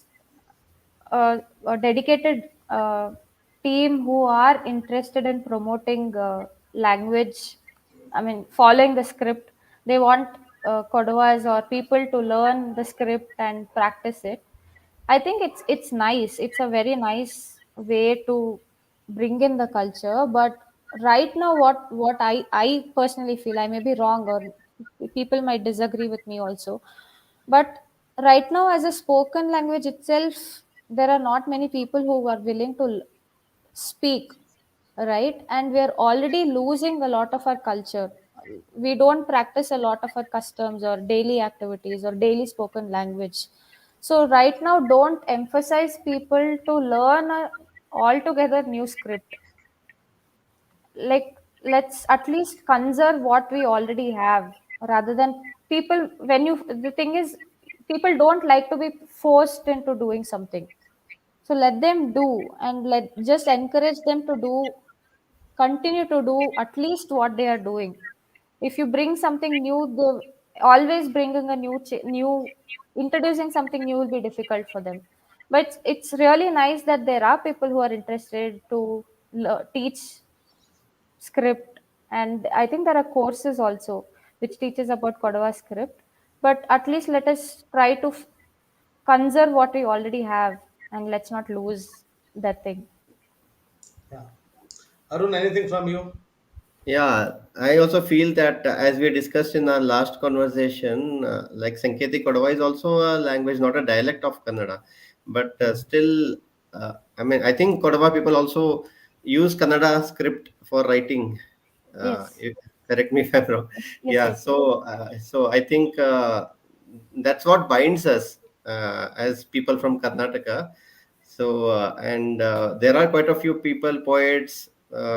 a dedicated team who are interested in promoting language. I mean, following the script. They want Kodavas or people to learn the script and practice it. I think it's nice. It's a very nice way to bring in the culture. But right now, what I personally feel, I may be wrong, or people might disagree with me also. But right now, as a spoken language itself, there are not many people who are willing to speak, right? And we are already losing a lot of our culture. We don't practice a lot of our customs or daily activities or daily spoken language. So right now, don't emphasize people to learn a altogether new script. Like, let's at least conserve what we already have, rather than people, when you, the thing is, people don't like to be forced into doing something. So let them do, and let just encourage them to do, continue to do at least what they are doing. If you bring something new, the always bringing a new, introducing something new will be difficult for them. But it's really nice that there are people who are interested to teach script. And I think there are courses also which teaches about Kodava script. But at least let us try to conserve what we already have, and let's not lose that thing. Yeah. Arun, anything from you? Yeah, I also feel that as we discussed in our last conversation, like Sanketi Kodava is also a language, not a dialect of Kannada, but still, I mean, I think Kodava people also use Kannada script for writing. Yes, Correct me if I'm wrong. yes, Yeah, yes, yes. so I think that's what binds us as people from Karnataka. So, and there are quite a few people, poets,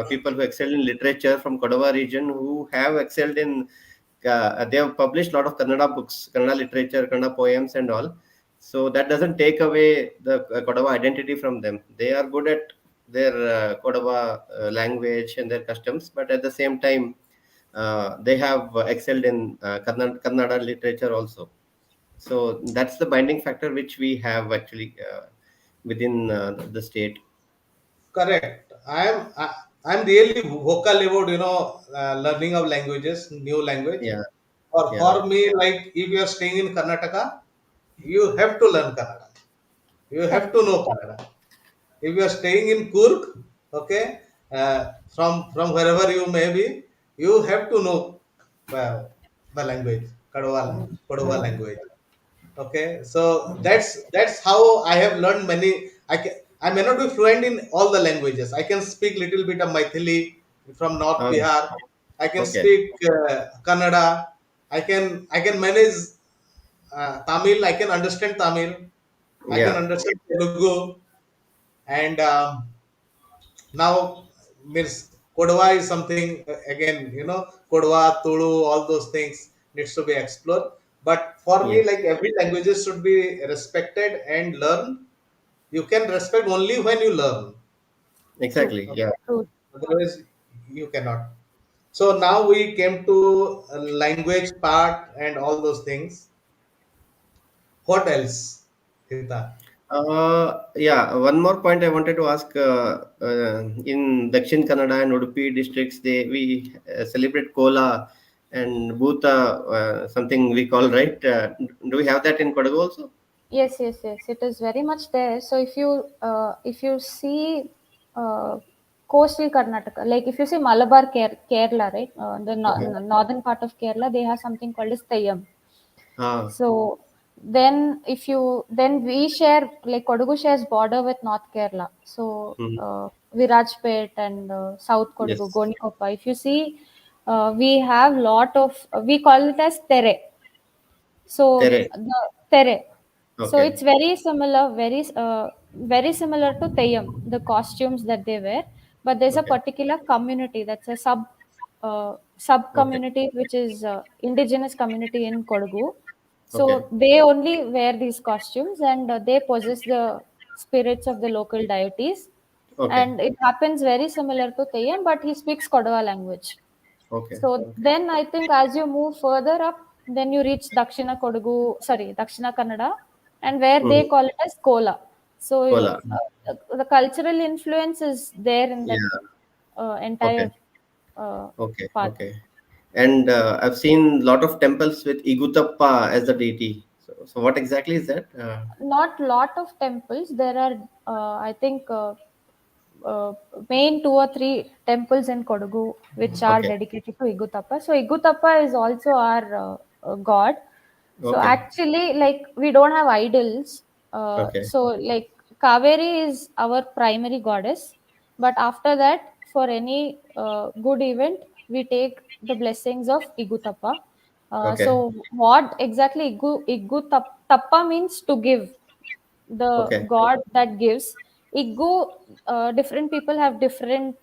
people who excel in literature from Kodava region who have excelled in, they have published a lot of Kannada books, Kannada literature, Kannada poems, and all. So that doesn't take away the Kodava identity from them. They are good at their Kodava language and their customs, but at the same time, they have excelled in Kannada literature also. So that's the binding factor which we have actually within the state. Correct. I'm really vocal about learning of languages, new language. Yeah, Or yeah, for me, like if you are staying in Karnataka, you have to learn Kannada. You have Correct. to know Kannada. If you are staying in Coorg, okay, from wherever you may be, you have to know uh, the language, Kodwa language. Okay, so that's how I have learned many. I may not be fluent in all the languages. I can speak little bit of Maithili from North Ah, Bihar. I can okay. speak Kannada. I can manage Tamil. I can understand Tamil. I can Yeah, understand Telugu. And now means Kodwa is something again, Kodwa, Tulu, all those things needs to be explored. But for me, yes, like every languages should be respected and learned. You can respect only when you learn. True. exactly. Okay. Yeah. True. Otherwise, you cannot. So now we came to language part and all those things. What else, Hitha? Yeah, one more point I wanted to ask. In Dakshin Kannada and Udupi districts, we celebrate Kola and Bhuta, something we call, right? Do we have that in Kodagu also? Yes, yes, yes. It is very much there. So if you see coastal Karnataka, like if you see Malabar Kerala, right, Okay. northern part of Kerala, they have something called as Tayam. Ah. So then if you then we share, like Kodagu shares border with North Kerala. So Mhm. Virajpet and South Kodagu, Yes. Gonikoppa. If you see, we have lot of we call it as tere. So Tere. the tere. So Okay. it's very similar, very similar to Theyyam, the costumes that they wear. But there's a Okay. particular community that's a sub Okay. community which is indigenous community in Kodagu. Okay. So they only wear these costumes and they possess the spirits of the local deities. Okay. And it happens very similar to Theyyam, but he speaks Kodava language. Okay. So Okay. then I think as you move further up, then you reach Dakshina Kannada, and where they Mhm. call it as Kola. So Kola. the cultural influence is there in that Yeah. Okay. entire uh, Okay. part. Okay. And I've seen a lot of temples with Igutappa as the deity. So what exactly is that? Not lot of temples. There are, I think, uh, main two or three temples in Kodagu which are Okay. dedicated to Igutappa. So Igutappa is also our god. So Okay. actually, like we don't have idols. Okay. So like Kaveri is our primary goddess, but after that, for any good event, we take the blessings of Igutappa. Okay. So what exactly Tappa means to give, the Okay. god that gives. Igu, different people have different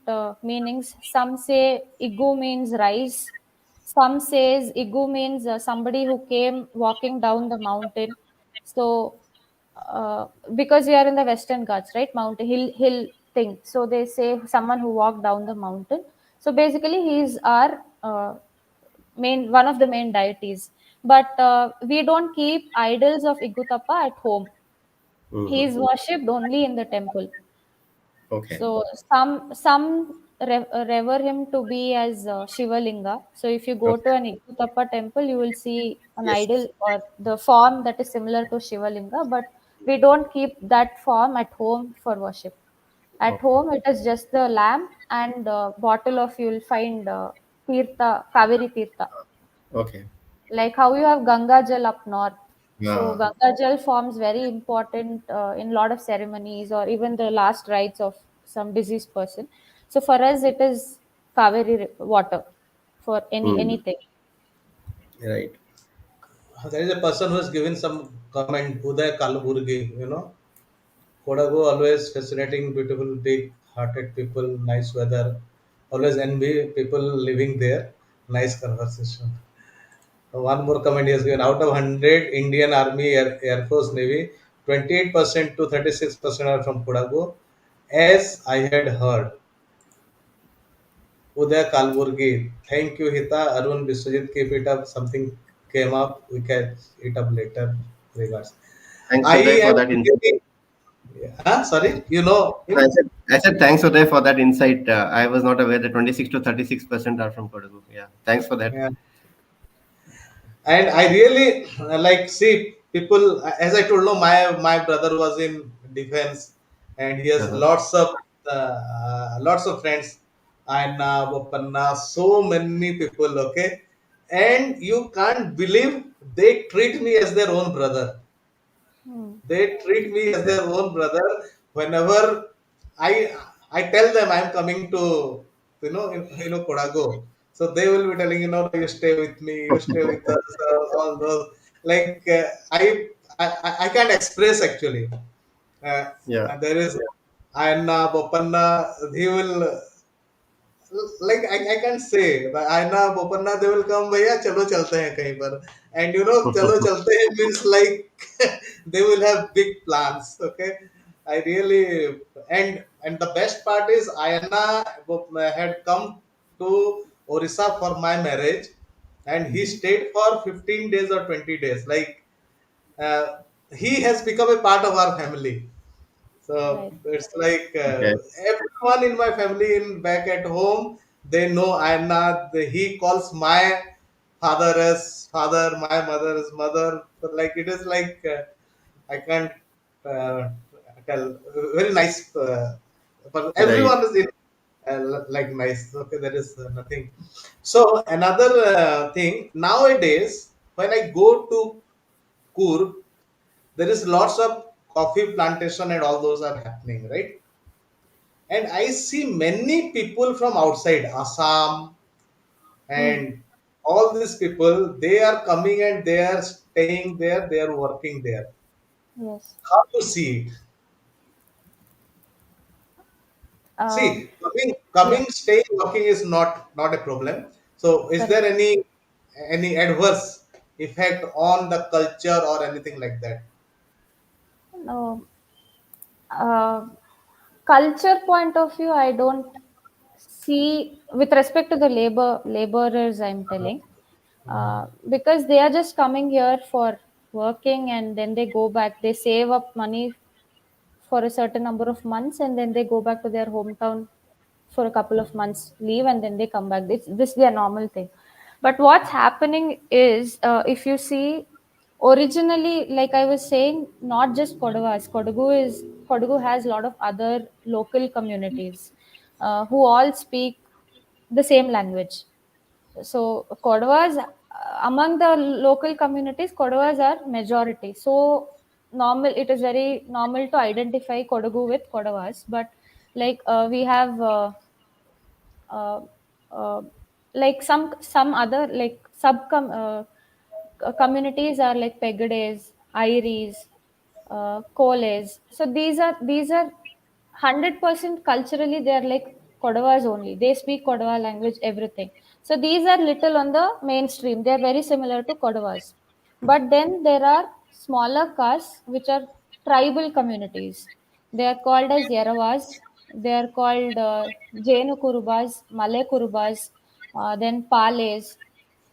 meanings. Some say Igu means rise. Some says Igu means somebody who came walking down the mountain. So, because we are in the Western Ghats, right, mountain hill thing. So they say someone who walked down the mountain. So basically, he is our main one of the main deities. But we don't keep idols of Igutappa at home. He Mhm. is worshipped only in the temple. Okay. So some revere him to be as Shivalinga. So if you go to Okay. an Ikutappa temple, you will see an idol Yes. or the form that is similar to Shivalinga, but we don't keep that form at home for worship. At Okay. home, it is just the lamp and bottle of you'll find Tirtha, Kaveri Tirtha, Okay. like how you have Ganga Jal up north. So Yeah. Ganga Jal forms very important in a lot of ceremonies or even the last rites of some deceased person. So for us, it is Kaveri water for Hmm. anything. Right. There is a person who has given some comment, Uday Kalburgi, Kodagu always fascinating, beautiful, big hearted people, nice weather, always envy people living there, nice conversation. One more comment he has given, out of 100 Indian Army, Air Force, Navy, 28% to 36% are from Kodagu, as I had heard. Uday Kalburgi. Thank you, Hita. Arun Biswajit, keep it up. Something came up. We catch it up later. Regards. Thanks, I Uday, for am that insight. really. Sorry, you know him? I said thanks, Uday, for that insight. I was not aware that 26 to 36% are from Kodagu. Yeah. Thanks for that. Yeah. And I really like see people. As I told, no, my brother was in defense, and he has Uh-huh. lots of friends. Anna, Bopanna, so many people. Okay, and you can't believe they treat me as their own brother. Hmm. They treat me as Okay. their own brother. whenever I I tell them I'm coming to Kodagu, so they will be telling, you stay with me, you stay with us, all those, like, I can't express actually. uh, Yeah. and there is Anna Bopanna, he will, like, I can't say, but Aina Bopanna, they will come, भैया चलो चलते हैं कहीं पर, and चलो चलते हैं means like they will have big plans. Okay, I really, and the best part is Ayana had come to Orissa for my marriage, and he stayed for 15 days or 20 days. Like, uh, he has become a part of our family. So Right. it's like, Okay. everyone in my family in back at home, they know Anna. He calls my father as father, my mother as mother. But like, it is like, I can't uh, tell. Very nice, but Right. everyone is in, like, nice. Okay, there is nothing. So another thing nowadays, when I go to Coorg, there is lots of coffee plantation and all those are happening, right? And I see many people from outside Assam Hmm. and all these people, they are coming and they are staying there, they are working there. Yes. How to see it? Um, See, coming, yeah. staying, working is not a problem. So, is Correct. there any adverse effect on the culture or anything like that? No. Uh, Culture point of view, I don't see with respect to the laborers. I'm telling, because they are just coming here for working and then they go back. They save up money for a certain number of months and then they go back to their hometown for a couple of months leave and then they come back. This is their normal thing. But what's happening is, if you see, originally, like I was saying, not just Kodavas. Kodagu has a lot of other local communities who all speak the same language. So Kodavas, among the local communities, Kodavas are majority. So normal, it is very normal to identify Kodagu with Kodavas. But like, we have uh, uh, like some other like communities are like Pegades, Iris, Coles. So these are 100% culturally they are like Kodavas only. They speak Kodava language, everything. So these are little on the mainstream. They are very similar to Kodavas. But then there are smaller castes which are tribal communities. They are called as Yeravas. They are called Jainu Kurubas, Malay Kurubas, then Pales.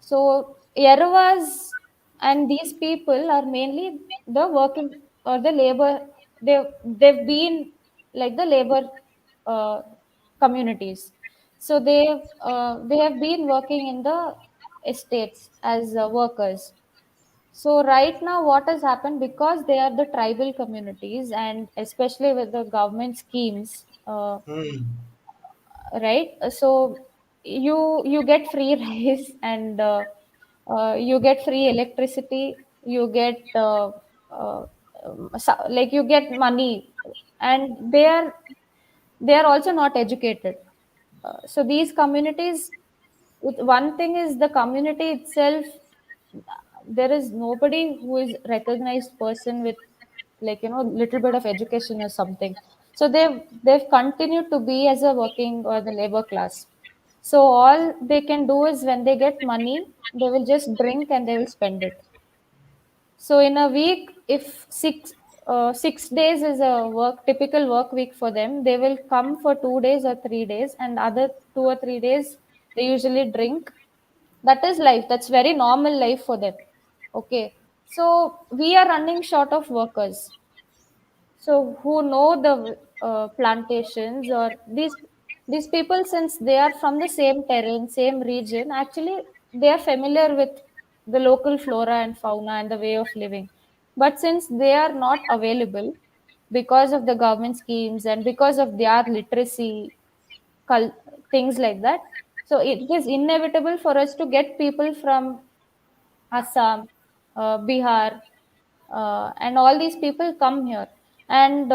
So Yeravas and these people are mainly the working or the labor. They've been like the labor uh, communities. So they have been working in the estates as workers. So right now, what has happened, because they are the tribal communities, and especially with the government schemes, Hmm. right? So you get free rice and you get free electricity. You get uh, like you get money, and they are also not educated. So these communities, one thing is the community itself, there is nobody who is recognized person with, like, little bit of education or something. So they've continued to be as a working or the labor class. So all they can do is when they get money, they will just drink and they will spend it. So in a week, if 6 days is a typical work week for them, they will come for 2 days or 3 days, and other 2 or 3 days they usually drink. That is life. That's very normal life for them. Okay. So we are running short of workers. So who know the plantations, or these people, since they are from the same terrain, same region, actually they are familiar with the local flora and fauna and the way of living. But since they are not available because of the government schemes and because of their literacy, cul- things like that, so it is inevitable for us to get people from Assam, Bihar, and all these people come here. And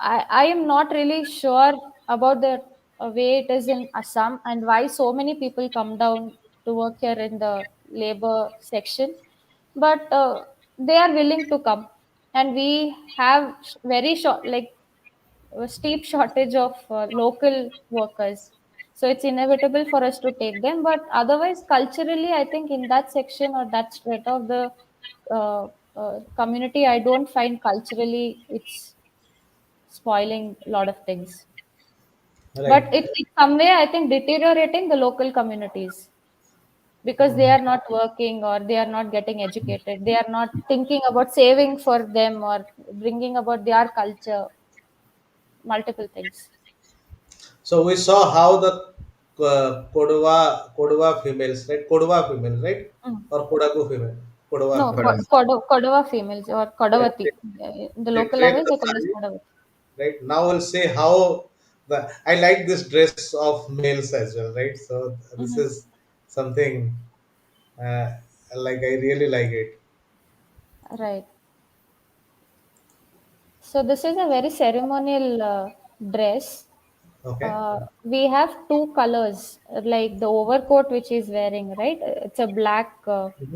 I am not really sure about the way it is in Assam and why so many people come down to work here in the labor section, but they are willing to come, and we have very short, like a steep shortage of local workers. So it's inevitable for us to take them. But otherwise, culturally, I think in that section or that strata of the uh, community, I don't find culturally it's spoiling a lot of things. But Right. it's in some way, I think, deteriorating the local communities because they are not working or they are not getting educated. They are not thinking about saving for them or bringing about their culture, multiple things. So we saw how the Kodava females, right? Kodava females, right? Mm. Or Kodagu female, No, Kodava Kodagu. females, Kodava females or right? Kodavati. In the They local trade language, the they call us sari, Kodavati. right? Now we'll say how the I like this dress of males as well, right? So this Hmm. is something uh, like I really like it. Right. So this is a very ceremonial dress. Okay. We have two colors, like the overcoat which he's wearing, right? It's a black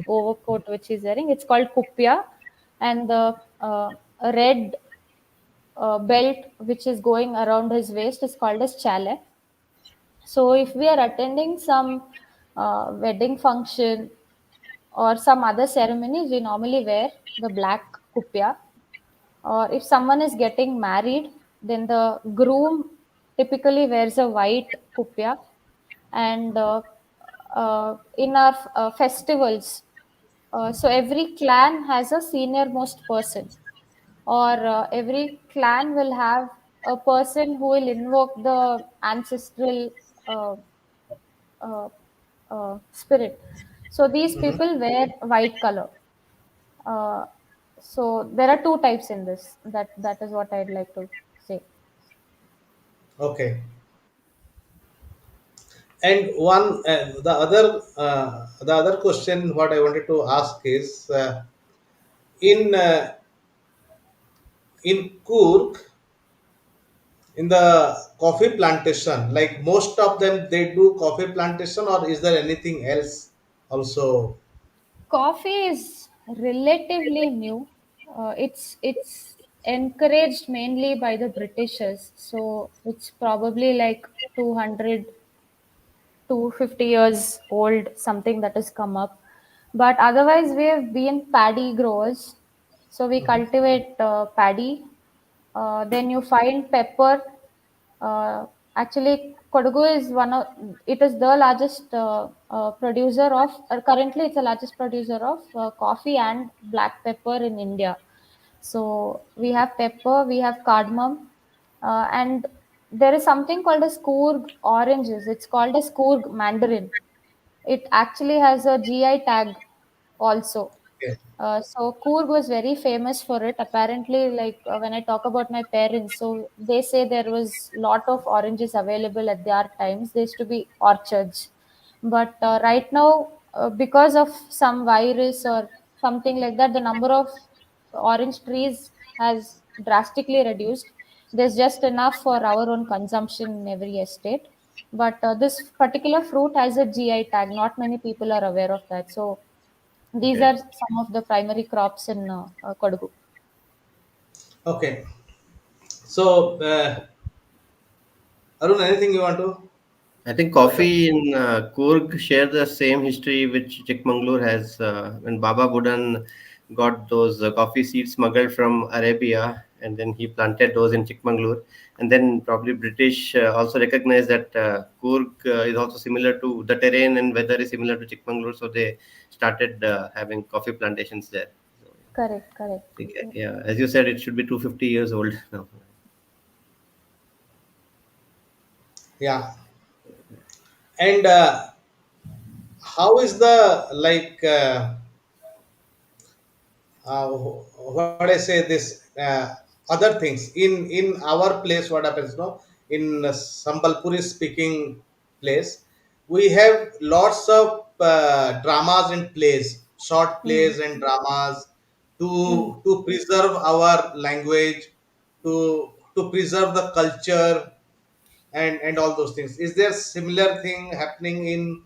overcoat which he's wearing. It's called kupya, and the red belt which is going around his waist is called as chale. So if we are attending some wedding function or some other ceremonies, we normally wear the black kupya. Or if someone is getting married, then the groom typically wears a white kupya. And in our festivals, so every clan has a senior most person, or every clan will have a person who will invoke the ancestral uh, uh, spirit. So these Hmm. people wear white color. Uh, so there are two types in this. That is what I'd like to say. Okay. And one the other question what I wanted to ask is in Coorg, in the coffee plantation, like most of them they do coffee plantation, or is there anything else also? Coffee is relatively new. It's encouraged mainly by the Britishers, so it's probably like 200 250 years old, something that has come up. But otherwise, we have been paddy growers. So we cultivate paddy. Then you find pepper. Actually, Kodagu is it is the largest producer of, currently, it's the largest producer of coffee and black pepper in India. So we have pepper, we have cardamom, and there is something called as Coorg oranges. It's called as Coorg mandarin. It actually has a GI tag also. Okay. So Coorg was very famous for it. Apparently, like when I talk about my parents, so they say there was lot of oranges available at their times. There used to be orchards, but right now, because of some virus or something like that, the number of orange trees has drastically reduced. There's just enough for our own consumption in every estate. But this particular fruit has a GI tag. Not many people are aware of that. So these Okay. are some of the primary crops in Kodagu. Okay. So Arun, anything you want to I think point out? coffee in Coorg share the same history which Chikmagalur has. When Baba Budan got those coffee seeds smuggled from Arabia, and then he planted those in Chikmagalur, and then probably British also recognized that Coorg is also similar to the terrain and weather is similar to Chikmagalur, so they started having coffee plantations there. So, Correct, correct. yeah, as you said, it should be 250 years old now. Yeah. And how is the like what I say this other things in our place? What happens? No, in Sambalpuri speaking place, we have lots of dramas and plays, short Mm. plays and dramas Mm. to preserve our language, to to preserve the culture and all those things. Is there similar thing happening in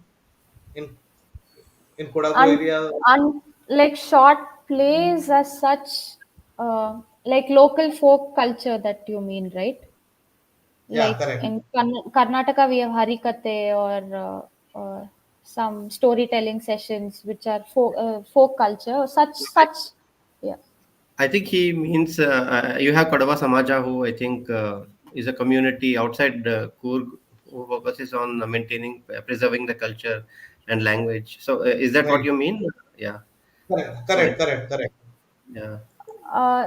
in Kodagu And area? and like short plays as such, like local folk culture that you mean, right? Yeah, Like correct. in Karnataka, we have Harikate or some storytelling sessions, which are folk culture. Such, yeah. I think he means you have Kodava Samaja, who I think is a community outside Coorg who focuses on maintaining, preserving the culture and language. So, is that what Right. you mean? Yeah. Correct. So, Correct. Correct. Correct. yeah.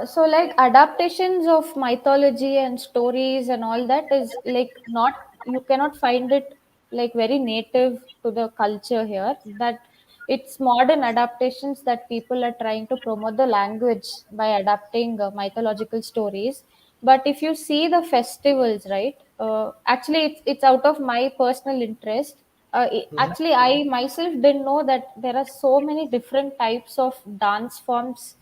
So like adaptations of mythology and stories and all that is like not, you cannot find it like very native to the culture here, that it's modern adaptations that people are trying to promote the language by adapting mythological stories. But if you see the festivals, right, actually it's out of my personal interest. Mhm. Actually I myself didn't know that there are so many different types of dance forms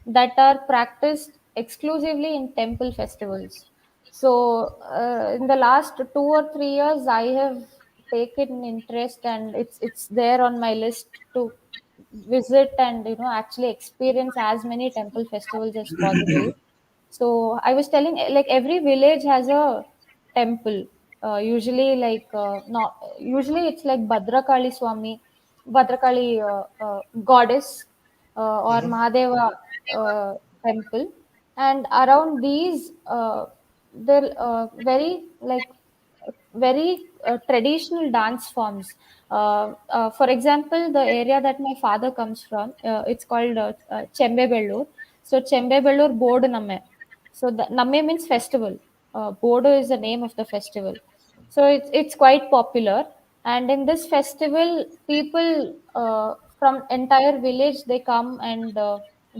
that are practiced exclusively in temple festivals. So, in the last 2 or 3 years, I have taken interest, and it's there on my list to visit and actually experience as many temple festivals as possible. So I was telling, like every village has a temple. Usually, like not usually it's like Bhadrakali Swami, Bhadrakali goddess, or Mhm. Mahadeva temple, and around these, they're very like very traditional dance forms. For example, the area that my father comes from, it's called Chembebellur. So Chembebellur Bodu Namme. So the Namme means festival. Bodu is the name of the festival. So it's quite popular. And in this festival, people from entire village, they come and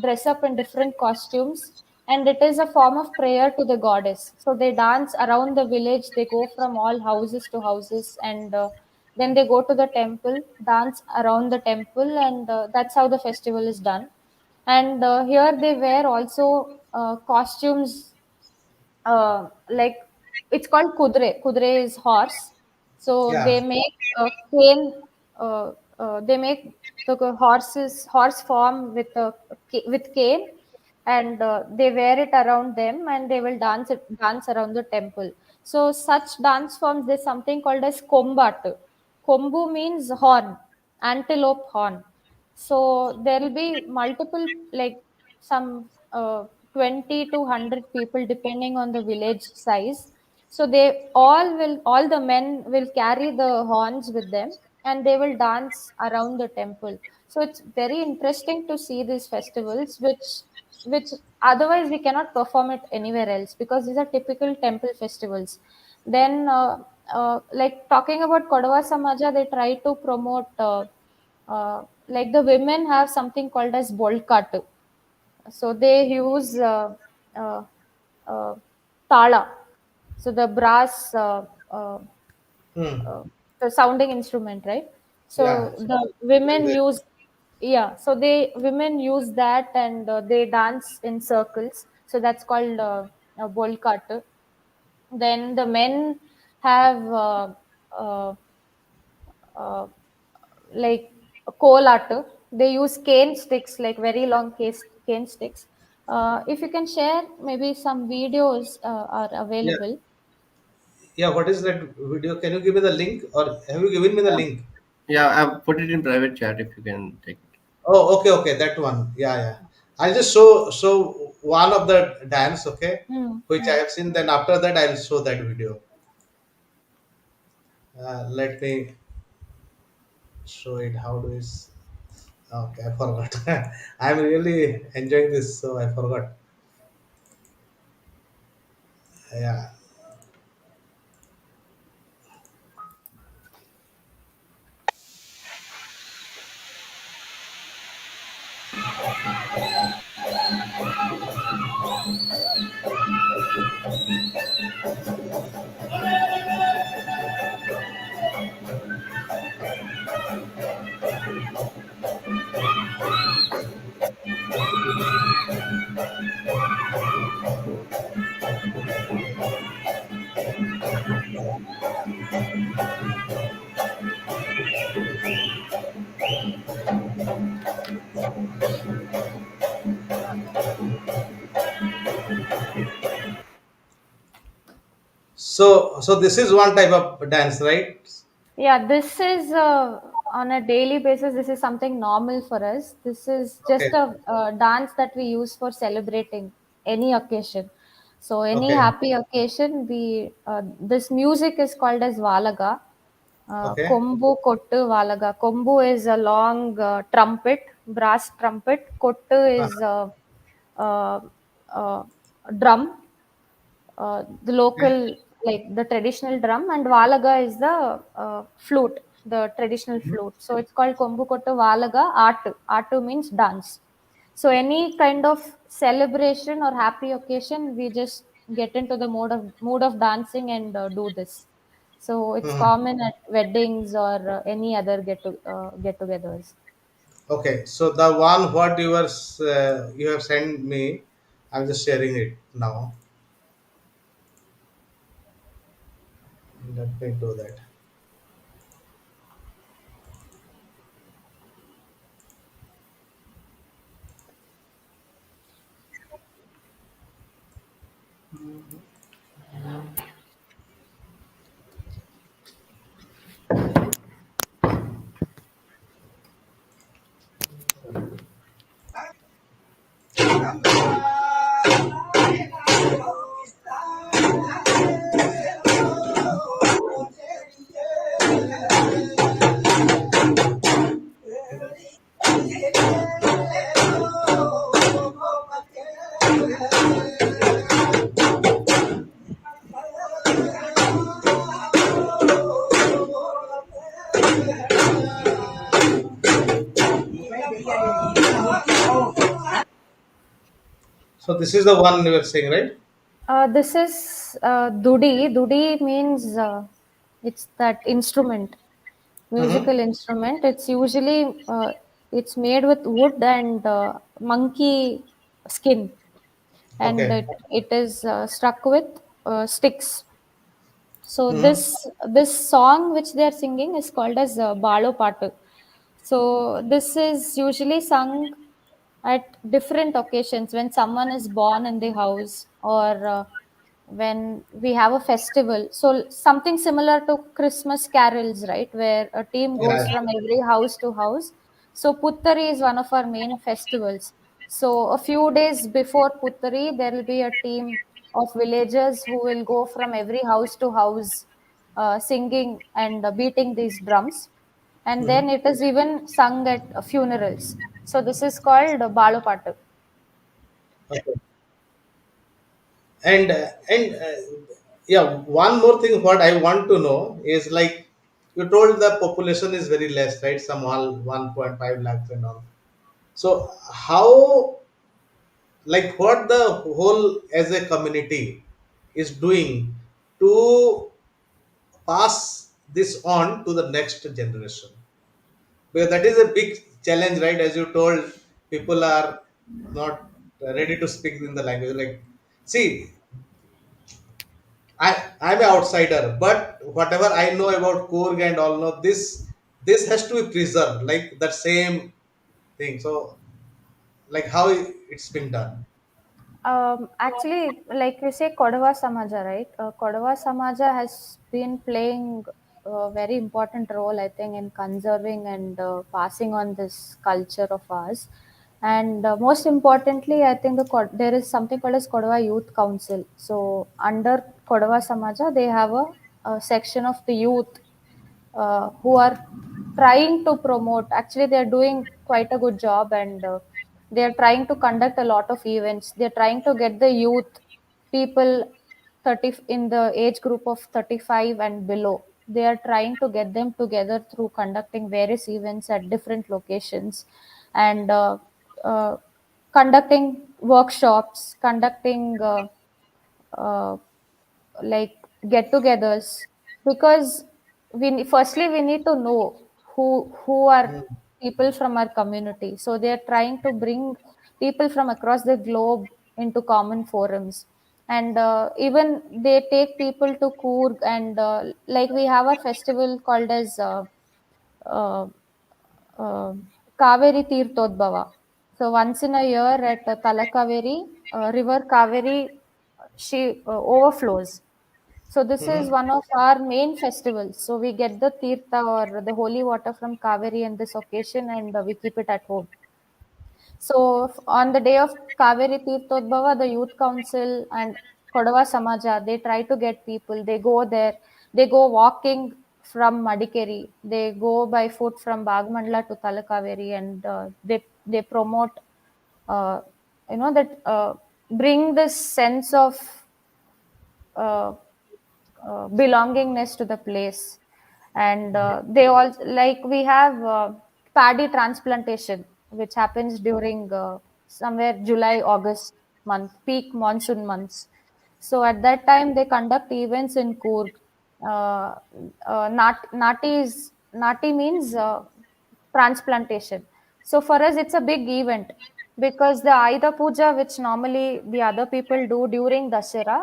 dress up in different costumes, and it is a form of prayer to the goddess. So they dance around the village, they go from all houses to houses, and then they go to the temple, dance around the temple, and that's how the festival is done. And here they wear also costumes, like it's called kudre. Kudre is horse. So Yeah. they make cane. They make the horse form with with cane, and they wear it around them, and they will dance around the temple. So such dance forms, there's something called as kombat. Kombu means horn, antelope horn. So there will be multiple, like some 20 to 100 people depending on the village size. So all the men will carry the horns with them, and they will dance around the temple. So it's very interesting to see these festivals, which otherwise we cannot perform it anywhere else, because these are typical temple festivals. Then like talking about Kodava Samaja, they try to promote like the women have something called as bolkat. So they use uh, uh, tala, so the brass, Hmm. uh, the sounding instrument, right? Yeah. So the women use, yeah, so they women use that, and they dance in circles. So that's called bolkat. Then the men have uh, uh, like coal art. They use cane sticks, like very long cane sticks. If you can share, maybe some videos are Yeah. available. Yeah. What is that video? Can you give me the link, or have you given me the link? Yeah, I've put it in private chat if you can take it. Oh, okay, okay, that one. Yeah, yeah. I'll just show one of the dance, okay, Hmm. which I Hmm. have seen. Then after that, I'll show that video. Let me show it. How do is? Okay, I forgot. I'm really enjoying this, so I forgot. Yeah. So this is one type of dance, right? Yeah, this is on a daily basis. This is something normal for us. This is Okay. just a dance that we use for celebrating any occasion. So any Okay. happy occasion, we this music is called as Valaga. Okay. Kombu Kottu Valaga. Kombu is a long trumpet, brass trumpet. Kottu is Uh-huh. uh, uh, drum, the Okay. local, like the traditional drum, and Valaga is the flute, the traditional Mhm. flute. So it's called Kombukottu Valaga Atu. Atu means dance. So any kind of celebration or happy occasion, we just get into the mood of dancing and do this. So it's Mhm. common at weddings or any other get-togethers. Okay. So the one what you have sent me, I'm just sharing it now. Let me do that. So this is the one you were saying, right? This is Dudi. Dudi means it's that instrument, Mm-hmm. musical instrument. It's usually it's made with wood and monkey skin, and Okay. it is struck with sticks. So Mm-hmm. this song which they are singing is called as Balo Patu. So this is usually sung at different occasions when someone is born in the house, or when we have a festival. So something similar to Christmas carols, right? Where a team goes Yeah. from every house to house. So Puttari is one of our main festivals. So a few days before Puttari, there will be a team of villagers who will go from every house to house, singing and beating these drums, and Mm-hmm. then it is even sung at funerals. So this is called Balopatu. Okay. And yeah, one more thing what I want to know is like you told the population is very less, right? Some all 1.5 lakhs and all. So how, like what the whole as a community is doing to pass this on to the next generation? Because that is a big challenge, right? As you told, people are not ready to speak in the language. Like, see, I'm an outsider, but whatever I know about Coorg and all, know this has to be preserved, like that same thing. So, like how it's been done. Actually, like you say, Kodava Samaja, right? Kodava Samaja has been playing a very important role, I think, in conserving and passing on this culture of ours. And most importantly, I think there is something called as Kodava Youth Council. So under Kodava Samaja, they have a section of the youth who are trying to promote. Actually, they are doing quite a good job, and they are trying to conduct a lot of events. They are trying to get the youth people 30 in the age group of 35 and below. They are trying to get them together through conducting various events at different locations, and uh, conducting workshops, conducting uh, like get-togethers, because firstly we need to know who are Mm, people from our community. So they are trying to bring people from across the globe into common forums, and even they take people to Coorg, and like we have our festival called as uh, uh, Kaveri Tirthodbhava. So once in a year at Talakaveri, river Kaveri, she overflows. So this is Mhm. one of our main festivals. So we get the tirtha or the holy water from Kaveri in this occasion, and we keep it at home. So on the day of Kaveri Tirthodbhava, the youth council and Kodava Samaja, they try to get people. They go there. They go walking from Madikeri. They go by foot from Bagmandla to Talakaveri, and they promote, uh, that bring this sense of uh, belongingness to the place. And they also, like, we have paddy transplantation which happens during somewhere July August month, peak monsoon months. So at that time they conduct events in Coorg. Nati means transplantation. So for us, it's a big event because the Aida Puja, which normally the other people do during Dasera,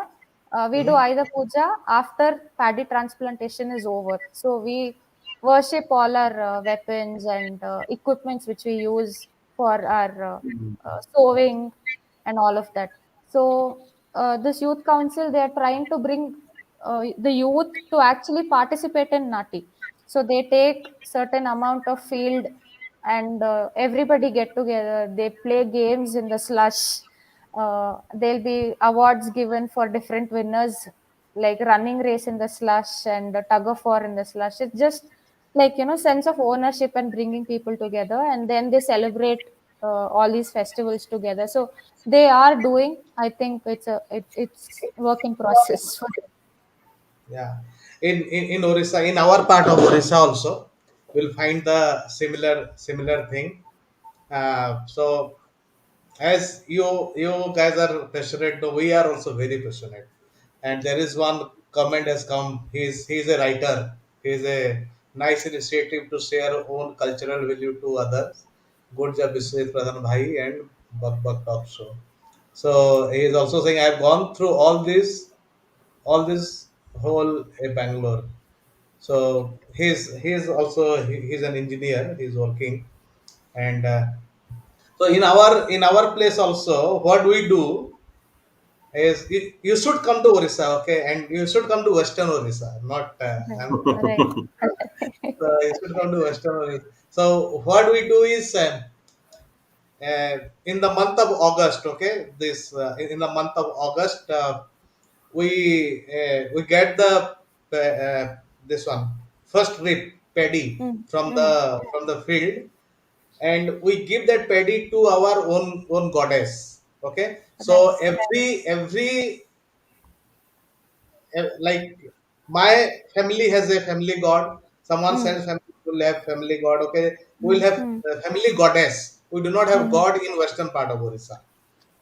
we do Mhm. Aida Puja after paddy transplantation is over. So we worship all our weapons and equipments which we use for our sowing and all of that. So this youth council, they are trying to bring the youth to actually participate in Nati. So they take certain amount of field, and everybody get together. They play games in the slush. There'll be awards given for different winners, like running race in the slush and a tug of war in the slush. It's just like, sense of ownership and bringing people together, and then they celebrate all these festivals together. So they are doing. I think it's work in process for them. Yeah. In Orissa, in our part of Orissa also, we'll find the similar thing. So as you guys are passionate, no, we are also very passionate. And there is one comment has come. He's a writer. He's a nice initiative to share own cultural value to others. Good job, Vishwajit Pradhan Bhai and Bak Bak Talk Show. So he is also saying, I've gone through all this whole Bangalore. So he's also he's an engineer. He's working, and so in our place also, what we do is you should come to Orissa, okay, and you should come to Western Orissa, not Right, right. so you should come to Western Orissa. So what we do is in the month of August, okay, this in the month of August, we get the this one first rip paddy Mm, from mm. the field, and we give that paddy to our own goddess. Okay, Right, so every like my family has a family god. Someone mm, sends family will have family god. Okay, we will have mm, family goddess. We do not have mm. god in western part of Orissa.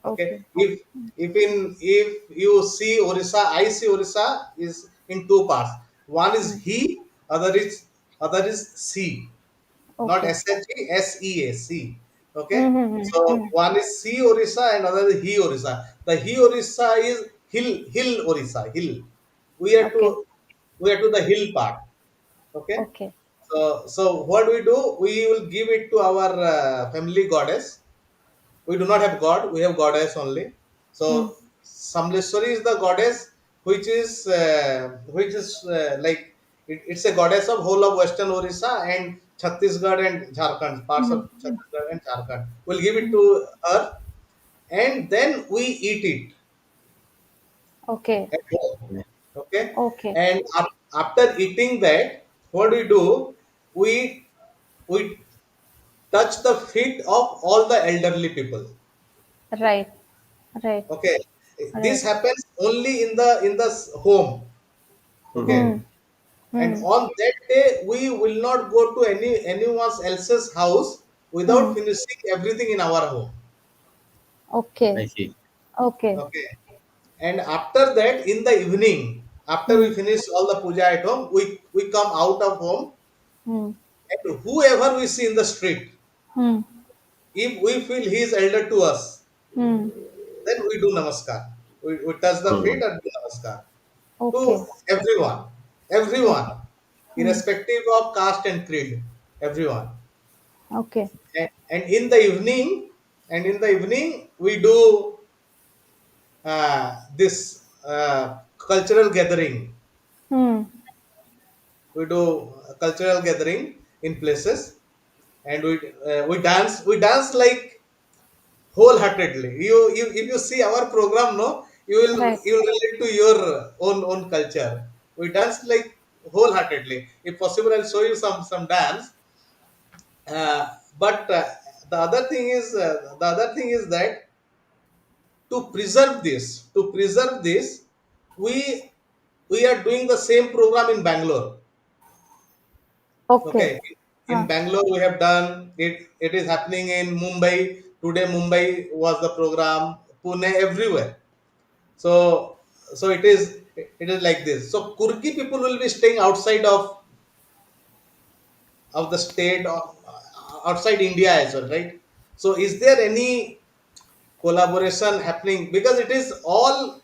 Okay, Okay. if you see Orissa, I see Orissa is in two parts. One is Mm. he, other is C, not Okay. SEA. Okay, Mm-hmm. so Mm. one is C Orissa and other is he Orissa. The he Orissa is hill Orissa, hill. We are Okay. to we are to the hill part. Okay, Okay. so what we do, we will give it to our family goddess. We do not have god, we have goddess only. So Mm. Samleshwari is the goddess, which is like it's a goddess of whole of western Orissa and Chhattisgarh and Jharkhand, parts of Mm-hmm. Chhattisgarh and Jharkhand. We'll give it Mm. to her, and then we eat it Okay. at home. Okay, Okay. and after eating that, what we do, we we touch the feet of all the elderly people. Right. Right. Okay, this Right. happens only in the home. Okay, Mm. and Mm. on that day we will not go to anyone else's house without Mm. finishing everything in our home. Okay. I see. Okay. Okay, and after that, in the evening, after we Mm. finish all the puja at home, we come out of home, Mm. and whoever we see in the street, Mm. if we feel he is elder to us, Mm. then we do namaskar. We touch the feet Hmm. and do namaskar to Okay. everyone, Okay. Mm. irrespective of caste and creed, everyone. Okay. And in the evening, we do this cultural gathering. Hmm. We do a cultural gathering in places, and we dance like wholeheartedly. You if you see our program, no, Right. you will relate to your own culture. We dance like wholeheartedly. If possible, I'll show you some dance. uh, but the other thing is that to preserve this, we we are doing the same program in Bangalore. Okay. Okay, in Ah. Bangalore we have done it. It is happening in Mumbai today. Mumbai was the program. Pune, everywhere. So it is like this. So Kurki people will be staying outside of the state, or outside India as well, right? So is there any collaboration happening? Because it is all,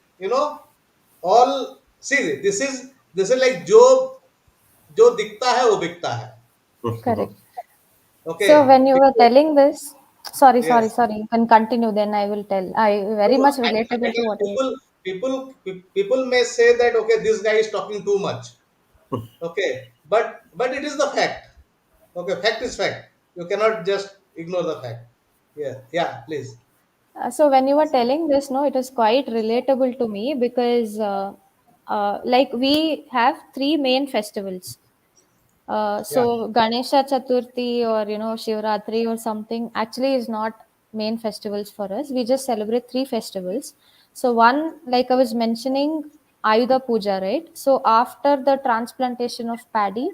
all, see, this is like जो दिखता है वो बिकता है. Correct. So Okay, when you were telling this, sorry, sorry, yes. sorry, you can continue. Then I will tell. I No, very no, much I relatable to mean, whatever. people may say that, okay, this guy is talking too much. Okay, but it is the fact. Okay, fact is fact. You cannot just ignore the fact. Yeah, yeah, please. So when you were telling this, no, it was quite relatable to me because, like we have three main festivals. Yeah, So Ganesha Chaturthi or Shivratri or something actually is not main festivals for us. We just celebrate three festivals. So one, like I was mentioning, Ayudha Puja, right? So after the transplantation of paddy,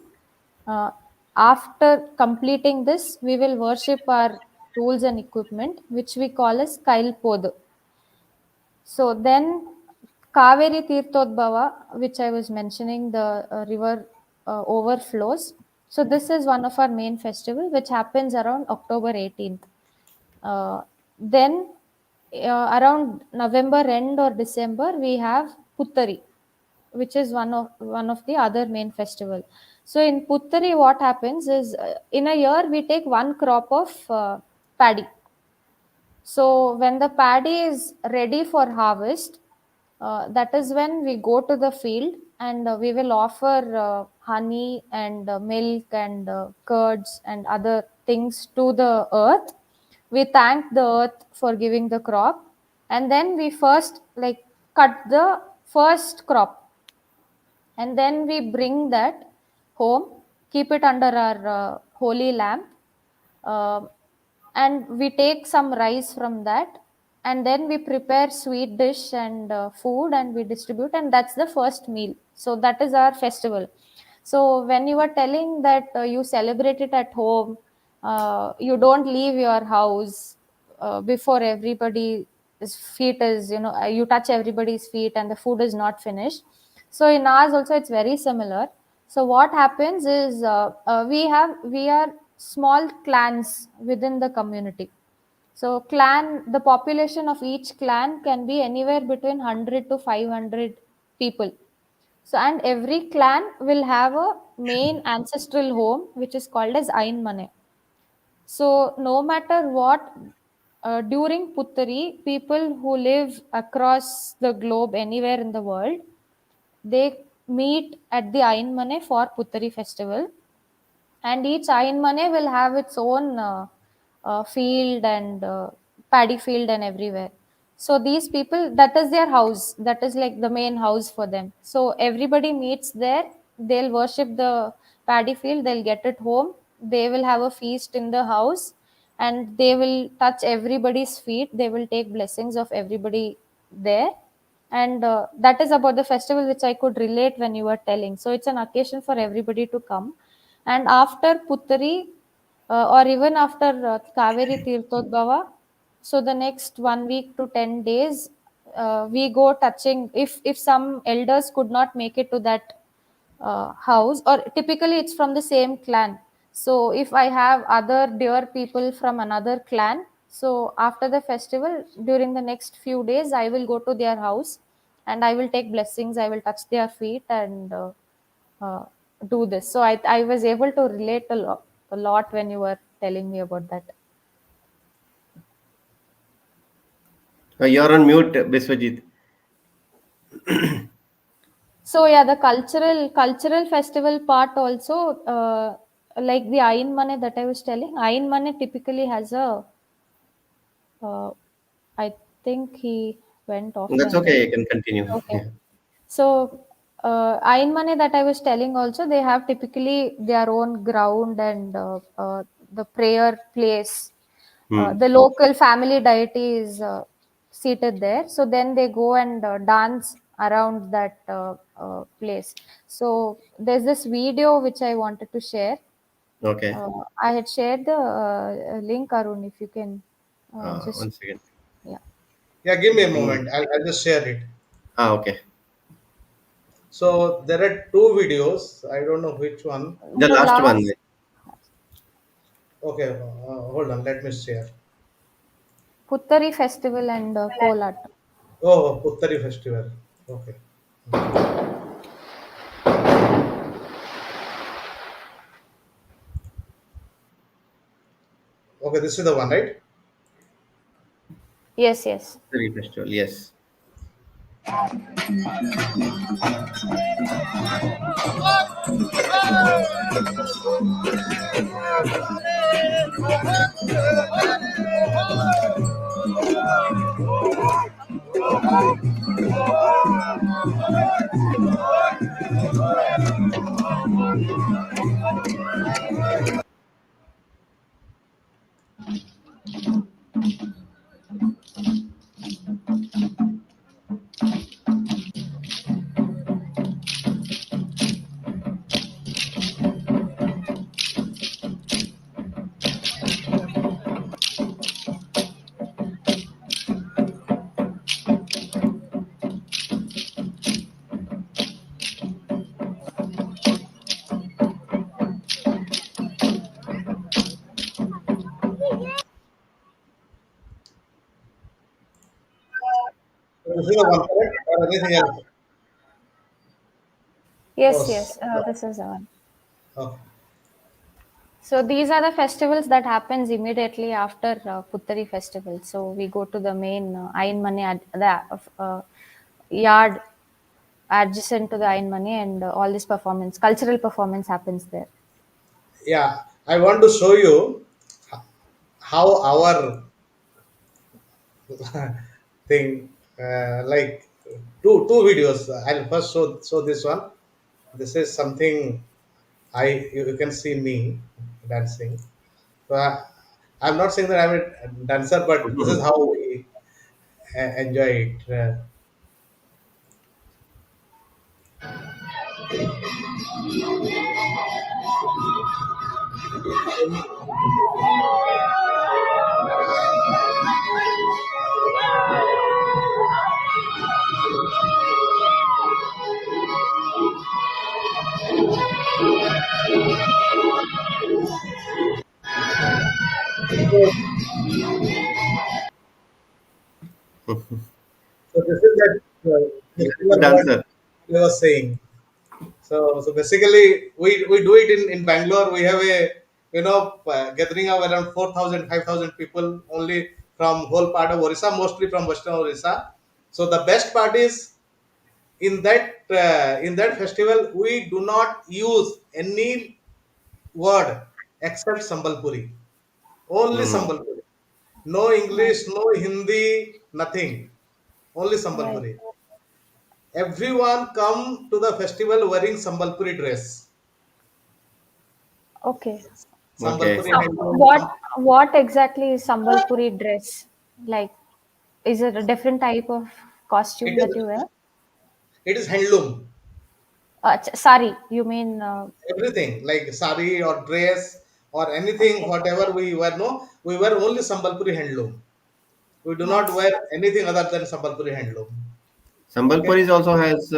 uh, after completing this, we will worship our tools and equipment, which we call as Kailpod. So then Kaveri Tirthodbhava, which I was mentioning, the river overflows. So this is one of our main festival, which happens around October 18th. Then around November end or December, we have Puttari, which is one of the other main festival. So in Puttari, what happens is in a year we take one crop of paddy. So when the paddy is ready for harvest, that is when we go to the field and we will offer honey and milk and curds and other things to the earth. We thank the earth for giving the crop, and then we first like cut the first crop, and then we bring that home, keep it under our holy lamp, uh, and we take some rice from that, and then we prepare sweet dish and food and we distribute, and that's the first meal. So that is our festival. So when you were telling that you celebrate it at home, you don't leave your house before everybody's feet is, you touch everybody's feet and the food is not finished. So in ours also it's very similar. So what happens is we are small clans within the community. So the population of each clan can be anywhere between 100 to 500 people. So and every clan will have a main ancestral home which is called as Ain Mane. So no matter what, during Puttari, people who live across the globe anywhere in the world, they meet at the Ain Mane for Puttari festival, and each Ainmane will have its own field and paddy field and everywhere. So these people, that is their house, that is like the main house for them. So everybody meets there, they'll worship the paddy field, they'll get it home, they will have a feast in the house, and they will touch everybody's feet, they will take blessings of everybody there. And that is about the festival which I could relate when you were telling. So it's an occasion for everybody to come. And after Puttari, or even after Kaveri Tirthodbhava, so the next 1 week to 10 days, we go touching. If some elders could not make it to that house, or typically it's from the same clan. So if I have other dear people from another clan, so after the festival, during the next few days, I will go to their house and I will take blessings. I will touch their feet and uh, do this. So I was able to relate a lot when you were telling me about that. You're on mute, Biswajit. So yeah, the cultural festival part also, like the Ayin Mane that I was telling. Ayin Mane typically has a, uh, I think he went That's offline, okay. right? You can continue. Okay. Yeah. So, Ayin Mane that I was telling also, they have typically their own ground and the prayer place. Hmm. The local family deity is seated there. So then they go and dance around that place. So there's this video which I wanted to share. Okay. I had shared the link, Arun, if you can just, 1 second. yeah. Yeah, give me a Ping. moment. I'll just share it. Okay. So there are two videos. I don't know which one. The The last one. last Okay, hold on. Let me share. Puttari festival and Kolat. Oh, Puttari Festival. Okay. Okay, this is the one, right? Yes, yes. Three festival. Yes. So this is the one, correct? Or anything else? Oh, Yes, yes. This is the one. okay. So these are the festivals that happens immediately after Puttari festival. So we go to the main Ayin Mane, the yard adjacent to the Ayin Mane, and all this performance, cultural performance happens there. Yeah, I want to show you how our thing, like two videos. I'll first show this one. This is something you can see me dancing. So I'm not saying that I'm a dancer, but this is how we enjoy it. So, so this is that He's a festival good what dancer. we were saying. So basically, we do it in Bangalore. We have a gathering of around 4,000 5,000 people only from whole part of Orissa, mostly from Western Orissa. So the best part is in that festival we do not use any word except Sambalpuri. Only Hmm. Sambalpuri. No Right. English, no Hindi, nothing. Only Right. Sambalpuri. Everyone come to the festival wearing Sambalpuri dress. Okay. Okay. Sambalpuri handloom. What exactly is Sambalpuri dress? Like, is it a different type of It costume that is you wear? it is handloom. Sari, you mean? Everything like sari or dress or anything, Okay. whatever we wear. No, we wear only Sambalpuri handloom. We do not Nice. wear anything other than Sambalpuri handloom. Okay. Sambalpuris also has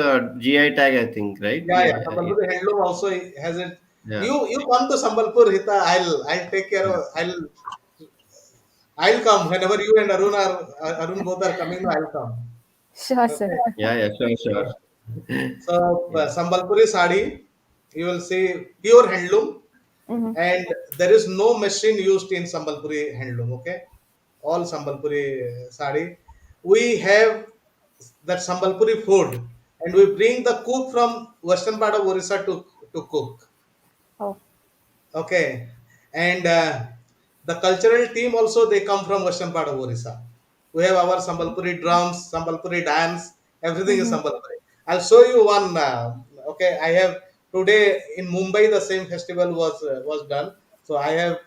GI tag, I think, right? Yeah, yeah. Sambalpuri handloom also has it. Yeah. You come to Sambalpur, Hitha. I'll take care Yeah. of. I'll come whenever you and Arun both are coming. I'll come. Sure, Okay. sir. Yeah. Yeah. Sure. Sure. So Yeah. Sambalpuri sari, you will see pure handloom, Hmm. and there is no machine used in Sambalpuri handloom. Okay, all Sambalpuri sari. We have that Sambalpuri food. and we bring the cook from western part of Orissa to cook. Oh. Okay, and the cultural team also they come from western part of Orissa. We have our Sambalpuri drums, Sambalpuri dance, everything is Mm-hmm. Sambalpuri. I'll show you one. Okay, I have today in Mumbai the same festival was done. So I have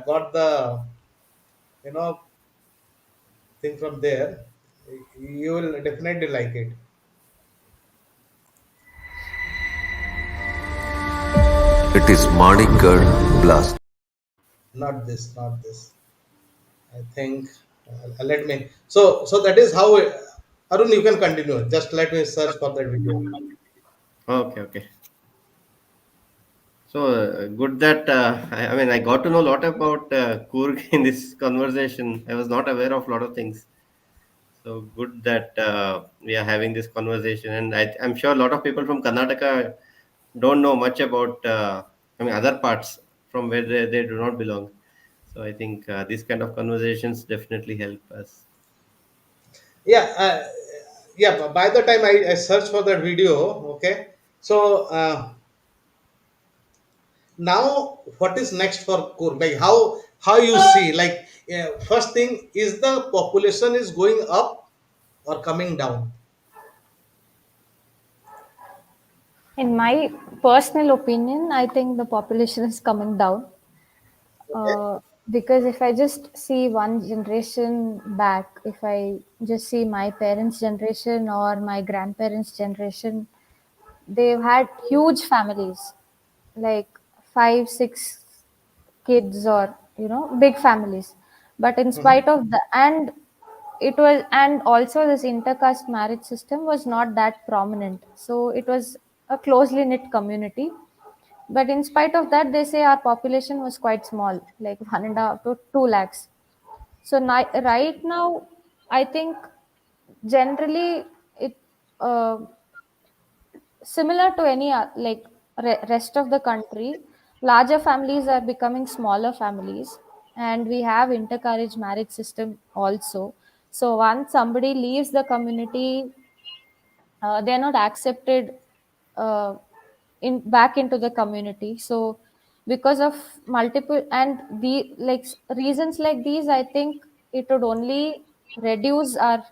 got the you know thing from there. You will definitely like it. It is Manikgarh Blast. Not this, not this. I think let me. So that is how. Arun, you can continue. Just let me search for that video. Okay, okay. So good that I mean I got to know a lot about Coorg in this conversation. I was not aware of a lot of things. So good that we are having this conversation, and I'm sure a lot of people from Karnataka don't know much about I mean other parts from where they do not belong. So I think these kind of conversations definitely help us. Yeah, yeah. By the time I search for that video, okay. So now, what is next for Coorg? Like how you see? Like first thing is the population is going up or coming down. In my personal opinion, I think the population is coming down. Okay. Because if I just see one generation back, if I just see my parents' generation or my grandparents' generation, they've had huge families, like five, six kids, or big families. But in Mhm. spite of the and also this intercaste marriage system was not that prominent, so it was a closely knit community. But in spite of that, they say our population was quite small, like 1.5 to 2 lakhs. So right now, I think generally it uh, similar to any like rest of the country, larger families are becoming smaller families, and we have intercarriage marriage system also. So once somebody leaves the community, they're not accepted uh, in back into the community. So because of multiple and the like reasons like these, I think it would only reduce our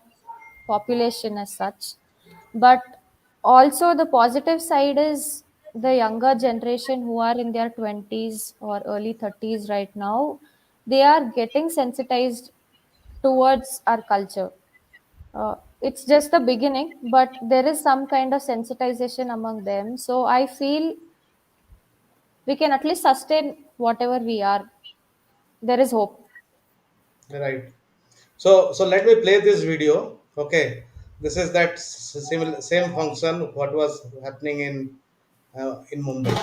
population as such. But also the positive side is the younger generation who are in their 20s or early 30s right now, they are getting sensitized towards our culture. It's just the beginning, but there is some kind of sensitization among them. So I feel we can at least sustain whatever we are. There is hope. Right. So let me play this video. Okay. This is that similar same function what was happening in Mumbai.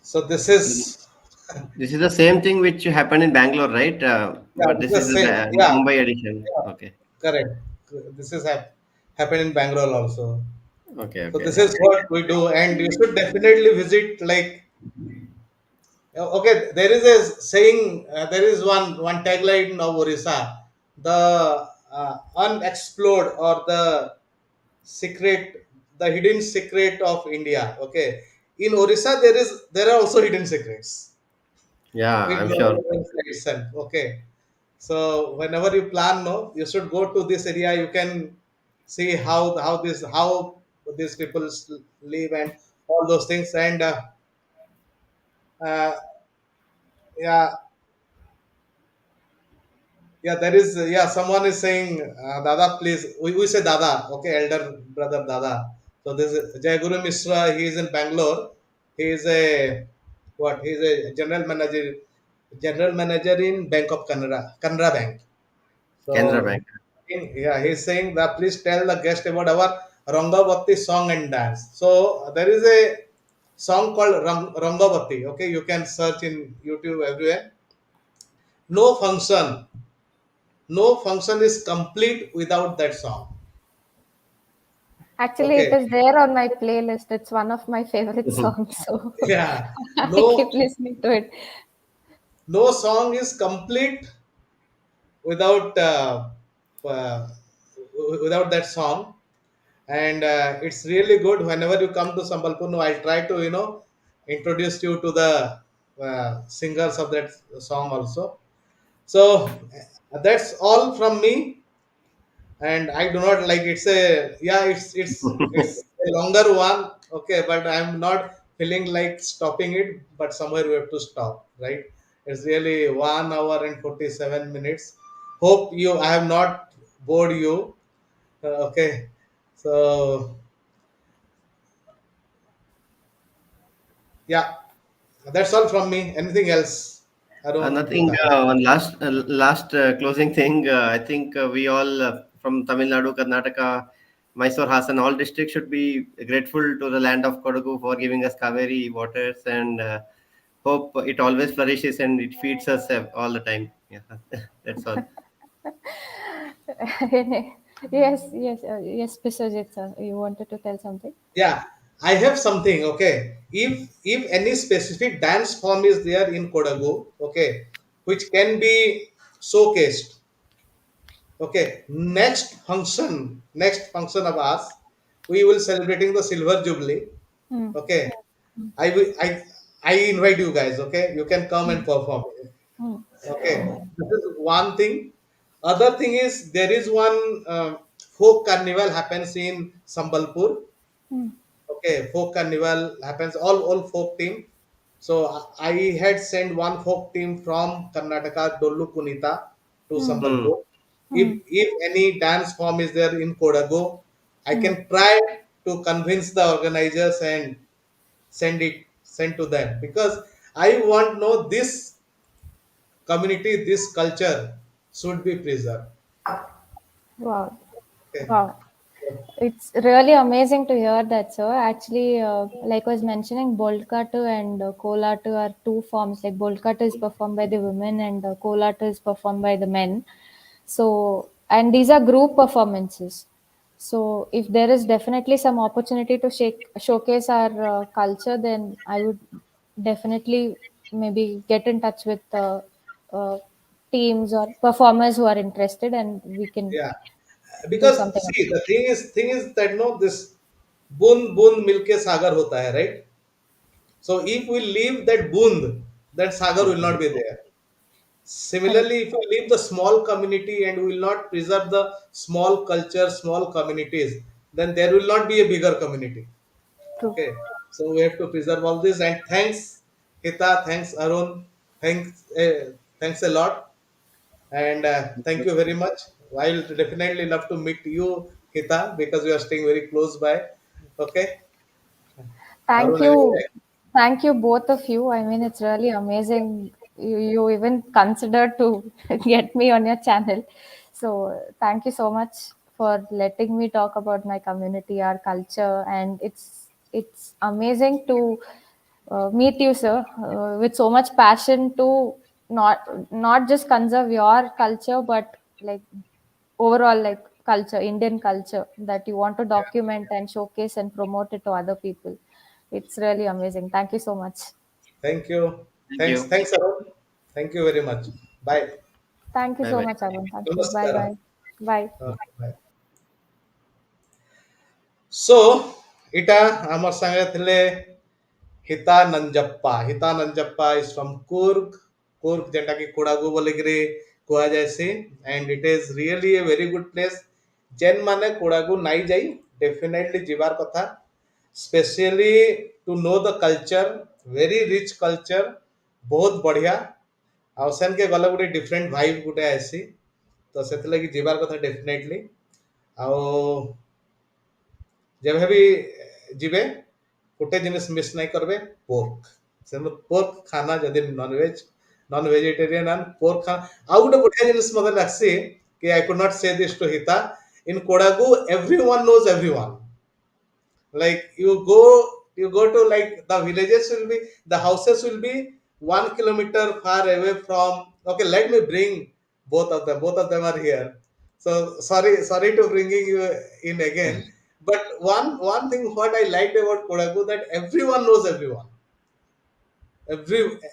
So this is This is the same thing which happened in Bangalore, right? yeah, But this this is is the same. Yeah, Mumbai edition. yeah, Okay. correct. This is happened in Bangalore also. Okay. So Okay. this is what we do, and you should definitely visit. Like, okay, there is a saying. There is one tagline of Orissa: the unexplored or the secret, the hidden secret of India. Okay, in Orissa there are also hidden secrets. Yeah, In I'm sure. Orissa itself. Okay, so whenever you plan, no, you should go to this area. You can see how these people live and all those things. And uh, yeah, yeah, there is yeah. Someone is saying, Dada, please. We say Dada. Okay, elder brother Dada. So this is Jai Guru Mishra. He is in Bangalore. He is a what? He is a general manager in Bank of Canada, Canara Bank. Canara So, Bank. yeah, he's saying that please tell the guest about our Rangavati song and dance. So, there is a song called Rangavati. Okay, you can search in YouTube everywhere. No function, no function is complete without that song. Actually, it Okay, is there on my playlist. It's one of my favorite songs, so yeah, I keep no, listening to it. no song is complete without uh, without that song. And it's really good whenever you come to Sambalpur. No, I'll try to introduce you to the singers of that song also. So that's all from me, and I do not like it's a yeah it's a longer one. Okay, but I'm not feeling like stopping it, but somewhere we have to stop, right? It's really 1 hour and 47 minutes. Hope you I have not bored you. Okay, so yeah, that's all from me. Anything else, Arun, Nothing. Hitha? One last closing thing. I think we all from Tamil Nadu, Karnataka, Mysore, Hassan, all districts should be grateful to the land of Kodagu for giving us Kaveri waters, and hope it always flourishes and it feeds us all the time. Yeah, that's all. Yes, Biswajit sir, you wanted to tell something? Yeah, I have something. Okay, if any specific dance form is there in Kodagu, okay, which can be showcased. Okay, next function of us, we will celebrating the silver jubilee. Hmm. Okay, I will I invite you guys. Okay, you can come and perform. Hmm. Okay, this is one thing. Other thing is there is one folk carnival happens in Sambalpur. Hmm. Okay, folk carnival happens all folk team. So I had sent one folk team from Karnataka, Dollu Kunita to Hmm. Hmm. Sambalpur. Hmm. If any dance form is there in Kodagu, I Hmm. can try to convince the organizers and send to them because I want know this community, this culture should be preserved. Wow. Okay. Wow. It's really amazing to hear that, sir. Actually, like I was mentioning, Bolkatu and Kolatu are two forms. Like Bolkatu is performed by the women and Kolatu is performed by the men. So, and these are group performances. So, if there is definitely some opportunity to showcase our culture, then I would definitely maybe get in touch with uh, teams or performers who are interested, and we can Yeah. do because something see, about the thing is that no, this bund bund milke sagar hota hai, right? So if we leave that bund, then sagar will not be there. it. Correct. Similarly, if we leave the small community and we will not preserve the small culture, small communities, then there will not be a bigger community. True. Okay, so we have to preserve all this. And thanks, Hita, thanks, Arun, thanks a lot, and thank you very much. I will definitely love to meet you, Hita, because we are staying very close by. Okay, Thank Arun, you. anyway, Thank you, both of you. I mean, it's really amazing. You even considered to get me on your channel. So, thank you so much for letting me talk about my community, our culture, and it's amazing to meet you, sir, with so much passion to not just conserve your culture, but like overall like culture, Indian culture that you want to document and showcase and promote it to other people. It's really amazing. Thank you so much. thank you, Thank you. thanks, Arun, thank you very much. Bye. Thank you Bye so bye. much, Arun. Thank you. Bye Namaskaram. bye. Bye. Bye. So, इटा आमर संगे थिले हिता नंजप्पा। हिता Nanjappa is from Coorg. Coorg जेंटा की कोडागु बोलिकरी कुआ जायसी, and it is really a very good place. जेन माने कोडागु नाई जाई definitely जिबार कथा, especially to know the culture, very rich culture, बहुत बढ़िया। ଆଉ ସେନକେ ଗଲେ ଗୋଟେ डिफरेंट ଭାଇବ ଗୋଟେ ଆସି, ତ ସେଥିଲାଗି ଯିବାର କଥା डेफिनेटली। ଆଉ ଯେବେ ବି ଯିବେ ଗୋଟେ ଜିନିଷ ମିସ୍ ନାଇଁ କରିବେ, ପୋର୍କ। ସେନ ପୋର୍କ ଖାନା ଯଦି ନନ୍ ଭେଜିଟେରିଆନ ଆଣ୍ଡ ପୋର୍କ ଖାନା। ଆଉ ଗୋଟେ ବଢିଆ ଜିନିଷ ମତେ ଲାଗସି କି I could not say this to ହିତା, in Kodagu everyone knows everyone. Like you go to like the villages will be, the houses will be 1 kilometer far away from. Okay, let me bring both of them are here. So sorry to bringing you in again, but one thing what I liked about Kodagu, that everyone knows everyone,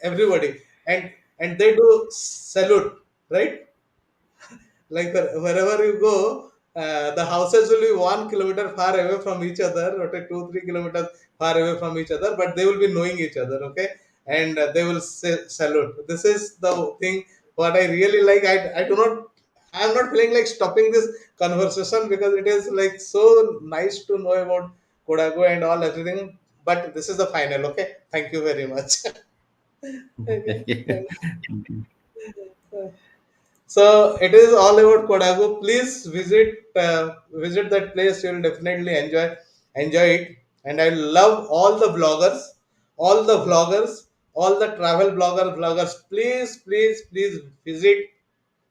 everybody, and they do salute, right? Like wherever you go, the houses will be 1 kilometer far away from each other, or 2-3 kilometers far away from each other, but they will be knowing each other, okay, and they will say salute. This is the thing what I really like. I do not, I'm not feeling like stopping this conversation because it is like so nice to know about Kodagu and all everything. But this is the final. Okay, thank you very much. Okay. So it is all about Kodagu. Please visit that place. You will definitely enjoy it. And I love all the vloggers, all the vloggers, all the travel vloggers. Please visit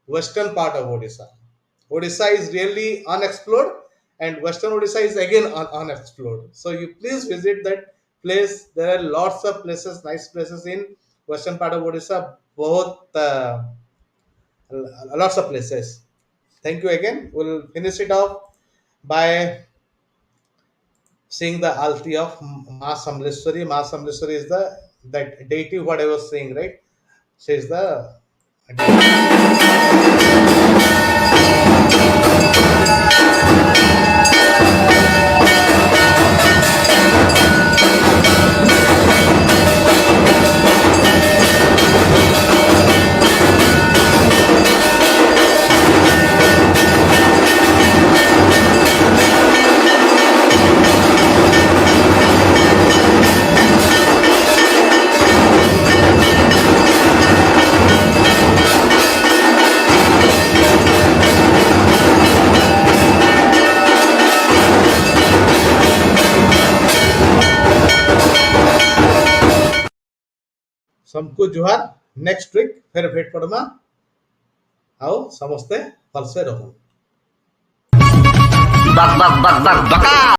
western part of Odisha. Odisha is really unexplored, and western Odisha is again unexplored. So you please visit that place. There are lots of places, nice places in western part of Odisha. Both. Lots of places. Thank you again. We'll finish it off by seeing the alti of Ma Samleswari. Ma Samleswari is the that deity what I was saying, right? She is the सबको जुहार। Next week फिर भेट पड़मा। आओ समस्ते भलसे रहो।